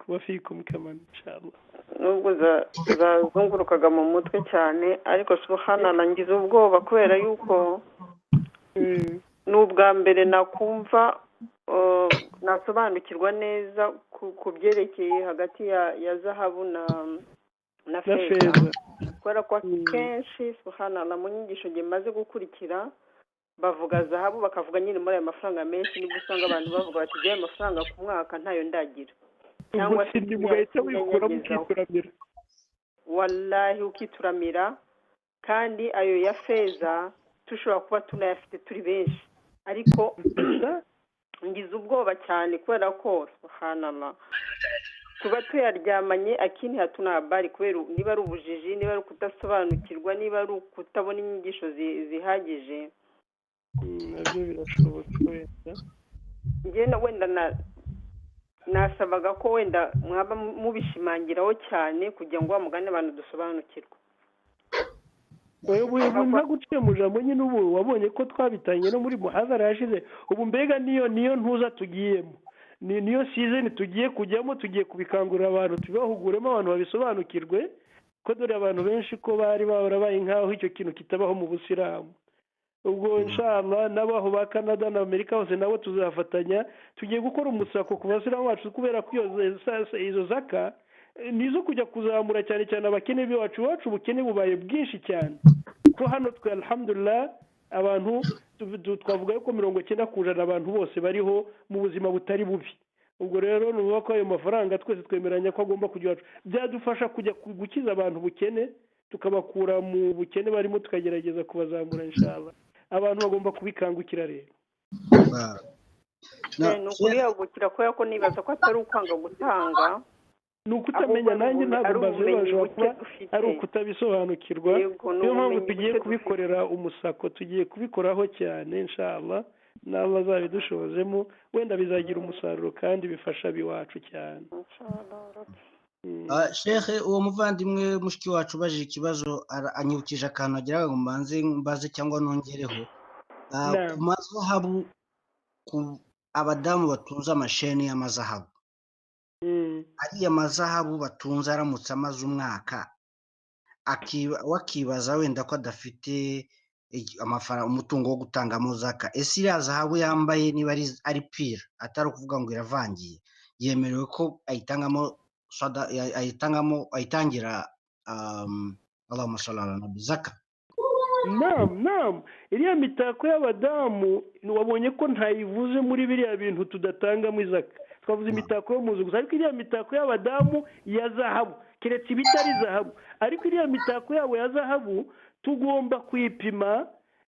Wa fikum kaman inshallah. Nubwo zazungurukaga mu mutwe cyane, ariko subhanallah ngize ubwoba kubera yuko n'ubwa mbere nakumva nasobanukirwa neza ku byerekeye hagati ya zahabu na feza. Kubera ko kenshi subhanallah mu nyigisho maze gukurikira bavuga zahabu bakavuga nyine muri aya mafaranga menshi, nibwo usanga abantu bavuga bati aya mafaranga ku mwaka ntayo ndagira, cyangwa se ugahita wikura mukituramira. Wallahi ukituramira, kandi ayo ya feza tushobora kuba tunayafite turi benshi, ariko ngize ubwoba cyane kubera ko subhanallah tuba tuyaryamanye akini hatuna habari, kubera niba ari ubujiji, niba ari kudasobanukirwa, niba ari kutabona inyigisho zihagije. Nabyo birashoboka wenda. Ngenda wenda nasabaga ko wenda mwaba mubishimangiraho cyane kugira ngo bamugane abantu dusobanukirwa. Wewe ntaguciye mu jambo nyine, ubu wabonye ko twabitanye no muri muhazara yashize. Ubu mbega niyo ntuza tugiyemo, niyo season tugiye kujyamo, tugiye kubikangurira abantu, tubahuguremo abantu babisobanukirwe, ko dore abantu benshi ko bari barabaye nkaho icyo kintu kitabaho mu Busilamu. ubwo inshallah n'abaho ba Canada na Amerika hose nabo tuzafatanya tugiye gukora umusako ku basilamu bacu kubera ko izo zaka nizo kujya kuzamura cyane cyane abakene bacu ubukene bubaye bwinshi cyane ko hano twe alhamdulillah abantu twavuga yuko 90% abantu bose bariho mu buzima butari bubi ubwo rero nuvuga ko ayo mafaranga twese twemeranya ko agomba kujya byadufasha kujya gukiza abantu bukene tukabakura mu bukene barimo tukagerageza kubazamura inshallah abantu bagomba kubikangukira rero ni ukuyagukira kubera ko nibaza ko atari ukwanga gutanga ni ukutamenya nanjye ntabwo bashobora kuba ari ukutabisobanukirwa niyo mpamvu tugiye kubikorera umusako tugiye kubikoraho cyane inshallah n'abazabidushozemo wenda bizagira umusaruro kandi bifasha biwacu cyane Sheikh uwo muvandimwe mushiki wacu ubajije ikibazo anyibukije akantu agira ngo mbaze cyangwa nongereho ku mazahabu abadamu batunze amasheni y'amazahabu ariya mazahabu batunze aramutse amaze umwaka wakibaza wenda ko adafite amafaranga umutungo wo gutangamo zaka ese iriya zahabu yambaye niba ari pire atari ukuvuga ngo iravangiye yemerewe ko ayitangira Allahumma salli ala nabi zaka Naam iriya mitako y'abadamu wabonye ko ntayivuze muri biriya bintu tudatangamo izaka twavuze imitako yo muzu gusa ariko iriya mitako y'abadamu ya zahabu keretse ibitari zahabu ariko iriya mitako yabo ya zahabu tugomba kwipima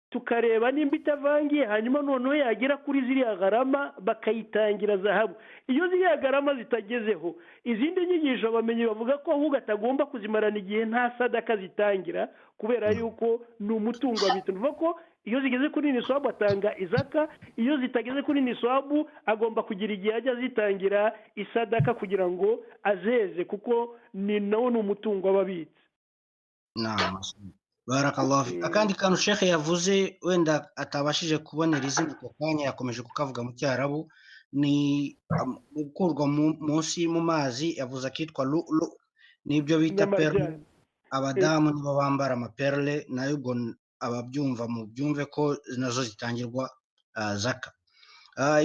tukareba nimba itavangiye hanyuma noneho yagera kuri ziriya garama bakayitangira zahabu iyo ziriya garama zitagezeho izindi nyigisho bamenye bavuga ko ahubwo atagomba kuzimarana igihe nta sadaka zitangira kubera yuko ni umutungo bivuga ko iyo zigeze kuri niswabu atanga izaka iyo zitageze kuri niswabu agomba kugira igihe ajya zitangira isadaka kugira ngo azeze kuko ni nawo ni umutungo w'ababitsi. Barakallahu akandi kantu Sheikh yavuze wenda atabashije kubonera izina ko kanya yakomeje kukavuga mu cyarabu ni gukurwa munsi mu mazi yavuze akitwa lu nibyo bita perle abadamu nibo bambara amaperle nayo ubwo ababyumva mu byumve ko nazo zitangirwa zaka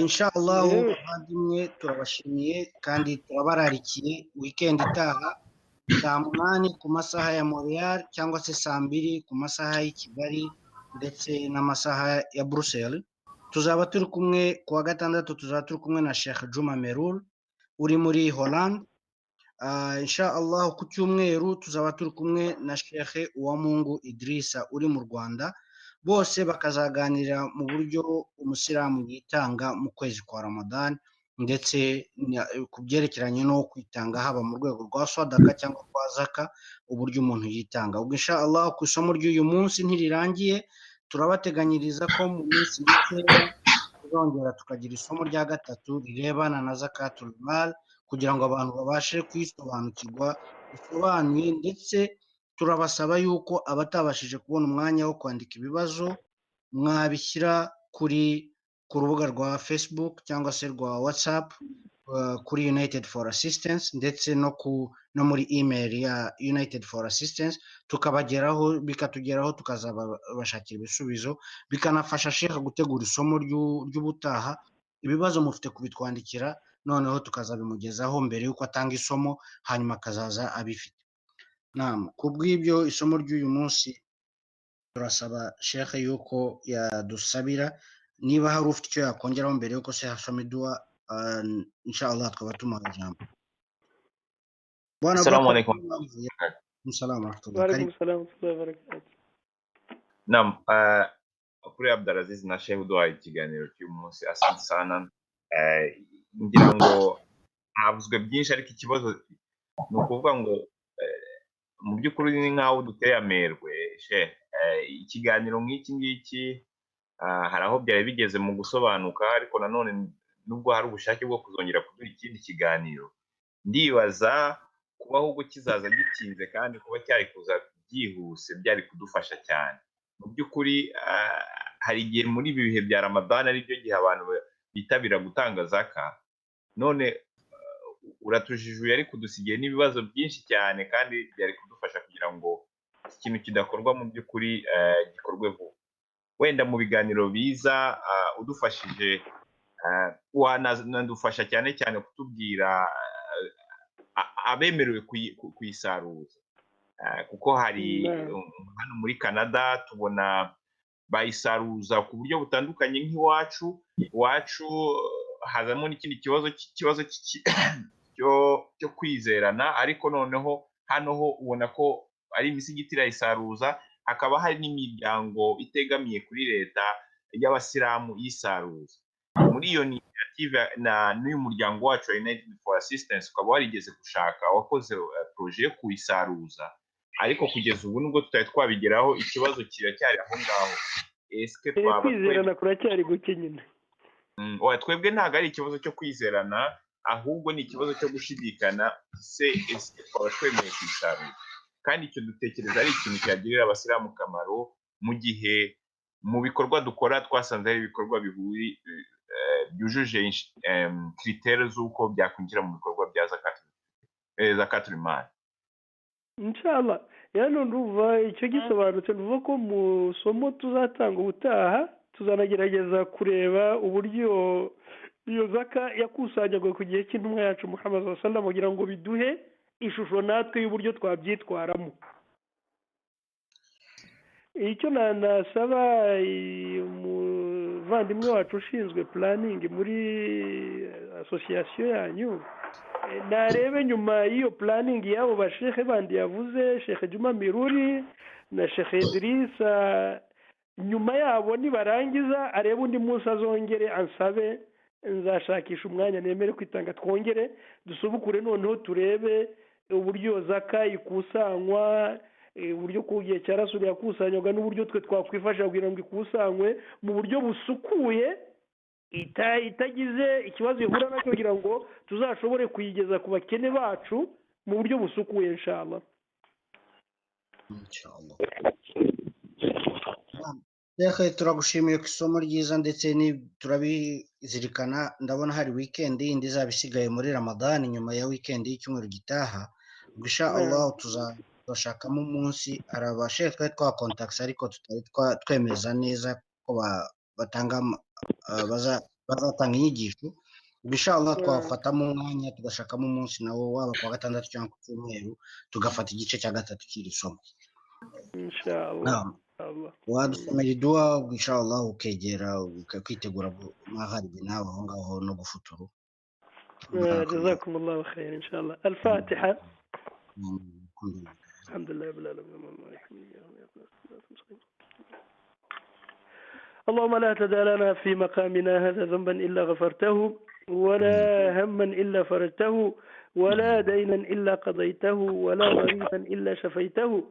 inshallah abadimwe turabashimiye kandi turabararikiye weekend itaha saa 8 ku masaha ya Montreal cyangwa se saa 2 ku masaha y'i Kigali ndetse n'amasaha ya Bruxelles tuzaba turi kumwe kuwa gatandatu tuzaba turi kumwe na Sheikh Juma Merul uri muri Holland inshallah ku cyumweru tuzaba turi kumwe na Sheikh Uwamungu Idrissa uri mu Rwanda bose bakazaganira mu buryo umusilamu yitanga mu kwezi kwa Ramadan ndetse ku byerekeranye no kwitanga haba mu rwego rwa sadaka cyangwa kwa zaka uburyo umuntu yitanga ubwo inshallah ku isomo ry'uyu munsi ntirirangiye turabateganyiriza ko mu minsi mike tuzongera tukagira isomo rya gatatu rirebana na zakatul mal kugira ngo abantu babashe kwisobanukirwa bisobanuye ndetse turabasaba yuko abatabashije kubona umwanya wo kwandika ibibazo mwabishyira ku rubuga rwa Facebook cyangwa se rwa WhatsApp kuri United for Assistance ndetse no muri email ya United for Assistance bikatugeraho tukazabashakira ibisubizo bikanafasha Sheikh gutegura isomo ry'ubutaha ibibazo mufite kubitwandikira noneho tukazabimugezaho mbere yuko atanga isomo hanyuma akazaza abifite. Kubw'ibyo isomo ry'uyu munsi turasaba Sheikh yuko yadusabira niba hari ufite icyo yakongeraho mbere yuko se hasoma idua inshallah twaba tumuha ijambo. Assalamu alaikum. Assalamu alaikum. Kuri Abdulaziz na Sheikh duhaye ikiganiro cy'uyu munsi asante sana ngira ngo havuzwe byinshi ariko ikibazo ni ukuvuga ngo mu by'ukuri ni nkaho duteye amerwe ikiganiro nk'iki ngiki hari aho byari bigeze mu gusobanuka ariko nanone nubwo hari ubushake bwo kuzongera kuduha ikindi kiganiro ndibaza kuba ahubwo kizaza gitinze kandi kuba cyari kuza byihuse byari kudufasha cyane mu by'ukuri hari igihe muri ibi bihe bya Ramadan ari byo gihe abantu bitabira gutanga zaka none uratujijuye ari kudusigiye n'ibibazo byinshi cyane kandi byari kudufasha kugira ngo ikintu kidakorwa mu by'ukuri gikorwe vuba wenda mu biganiro biza udufashije wanadufasha cyane cyane kutubwira abemerewe kuyisaruza, kuko hari hano muri Canada tubona bayisaruza ku buryo butandukanye nk'iwacu. Iwacu hazamo n'ikindi kibazo cyo kwizerana, ariko noneho hano ho ubona ko ari imisigiti irayisaruza, hakaba hari n'imiryango itegamiye kuri leta y'abasilamu yisaruza. Muri iyo initiative n'uyu muryango wacu United for Assistance ukaba warigeze gushaka wakoze projet yo kuyisaruza, ariko kugeza ubu nubwo tutari twabigeraho ikibazo kiracyari aho ngaho. Eske kwizerana kuracyari guke nyine? Twebwe ntabwo ari ikibazo cyo kwizerana, ahubwo ni ikibazo cyo gushidikana eske twaba twemeye kuyisaruza, kandi icyo dutekereza ari ikintu cyagirira abasilamu kamaro, mu gihe mu bikorwa dukora twasanze ari ibikorwa byujuje critère z'uko byakwinjira mu bikorwa bya zakatul mal. Inshallah, yano nduva icyo gisobanutse, nuvuga ko mu somo tuzatanga ubutaha tuzanagerageza kureba uburyo iyo zaka yakusanyagwa ku gihe cy'intumwa yacu Muhammad sallallahu alaihi wasallam, kugira ngo biduhe ishusho natwe y'uburyo twabyitwaramo. Icyo nasaba umuvandimwe wacu ushinzwe planning muri association yanyu, narebe nyuma y'iyo planning y'abo bashehe bandi yavuze, Sheikh Juma Miruri na Sheikh Idrisa, nyuma yabo nibarangiza arebe undi munsi azongere ansabe, nzashakisha umwanya nemere kwitanga, twongere dusubukure noneho turebe uburyo zaka ikusanywa, uburyo ku gihe cya Rasuli yakusanywaga n'uburyo twe twakwifasha kugira ngo ikusanywe mu buryo busukuye, itagize ikibazo ihura nacyo, kugira ngo tuzashobore kuyigeza ku bakene bacu mu buryo busukuye inshallah. Turagushimiye ku isomo ryiza, ndetse turabizirikana. Ndabona hari weekend yindi izaba isigaye muri Ramadan, nyuma ya weekend y'icyumweru gitaha. Inshallah tuzashakamo umunsi, arabashe twari twakontakisa ariko tutari twemeza neza ko batanga bazatanga inyigisho. Inshallah twafatamo umwanya tugashakamo umunsi nawo, waba kuwa gatandatu cyangwa ku cyumweru, tugafata igice cya gatatu cy'iri somo. Inshallah wadusomera idua inshallah, ukegera ukwitegura maharibi nawe aho ngaho no gufuturu. Jazakumullahu khair. Inshallah. Al-Fatiha. Alhamdulillah rabbil alamin. اللهم لا تدع لنا في مقامنا هذا ذنبا إلا غفرته، ولا هما إلا فرجته، ولا دينا إلا قضيته، ولا مريضا إلا شفيته،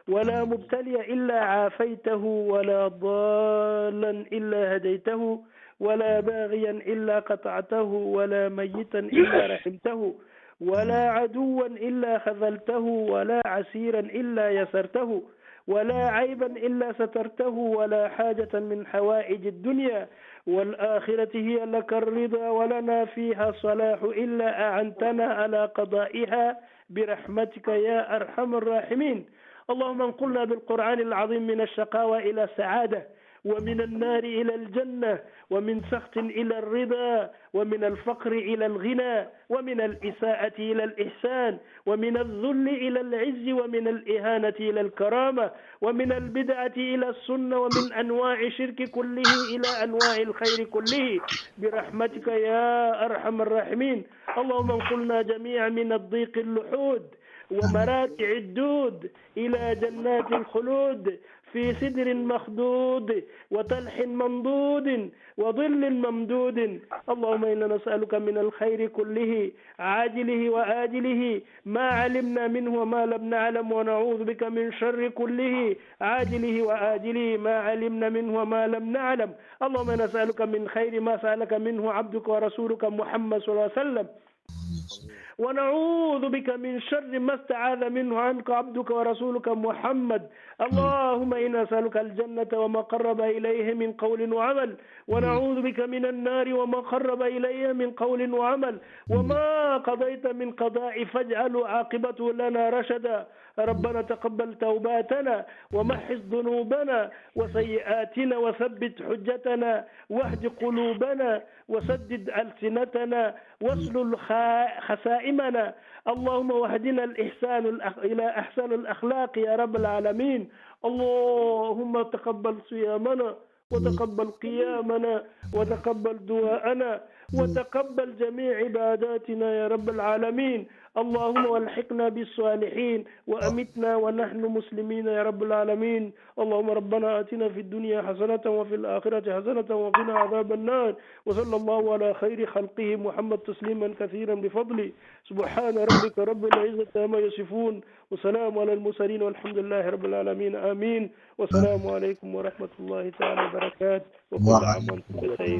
ولا مبتليا إلا عافيته، ولا ضالا إلا هديته، ولا باغيا إلا قطعته، ولا ميتا إلا رحمته، ولا عدوا إلا خذلته، ولا عسيرا إلا يسرته، ولا عيبا إلا سترته، ولا حاجة من حوائج الدنيا والآخرة هي لك الرضا ولنا فيها صلاح إلا أعنتنا على قضائها برحمتك يا أرحم الراحمين. اللهم انقلنا بالقرآن العظيم من الشقاوة إلى السعادة، ومن النار إلى الجنة، ومن سخط إلى الرضا، ومن الفقر إلى الغنى، ومن الإساءة إلى الإحسان، ومن الذل إلى العز، ومن الإهانة إلى الكرامة، ومن البدعة إلى السنة، ومن أنواع الشرك كله إلى أنواع الخير كله برحمتك يا أرحم الراحمين. اللهم انقلنا جميعا من الضيق اللحود ومراتع الدود إلى جنات الخلود في سدر مخضود وطلح منضود وظل ممدود. اللهم إنا نسألك من الخير كله عاجله وآجله ما علمنا منه وما لم نعلم، ونعوذ بك من شر كله عاجله وآجله ما علمنا منه وما لم نعلم. اللهم نسألك من خير ما سألك منه عبدك ورسولك محمد صلى الله عليه وسلم، ونعوذ بك من شر ما استعاذ منه عنك عبدك ورسولك محمد. اللهم إنا نسألك الجنة وما قرب إليه من قول وعمل، ونعوذ بك من النار وما قرب إليه من قول وعمل، وما قضيت من قضاء فاجعل عاقبته لنا رشدا. ربنا تقبل توباتنا ومحص ذنوبنا وسيئاتنا وثبت حجتنا واهد قلوبنا وسدد ألسنتنا واسلل خسائمنا. اللهم واهدنا إلى أحسن الأخلاق يا رب العالمين. اللهم تقبل صيامنا وتقبل قيامنا وتقبل دعاءنا وتقبل جميع عباداتنا يا رب العالمين. اللهم والحقنا بالصالحين وأمتنا ونحن مسلمين يا رب العالمين. اللهم ربنا آتنا في الدنيا حسنة وفي الآخرة حسنة وقنا عذاب النار. وصلى الله على خير خلقه محمد تسليما كثيرا بفضله. سبحان ربك رب العزة عما يصفون وسلام على المرسلين والحمد لله رب العالمين. آمين. والسلام عليكم ورحمة الله تعالى وبركاته وكل عام وانتم بخير.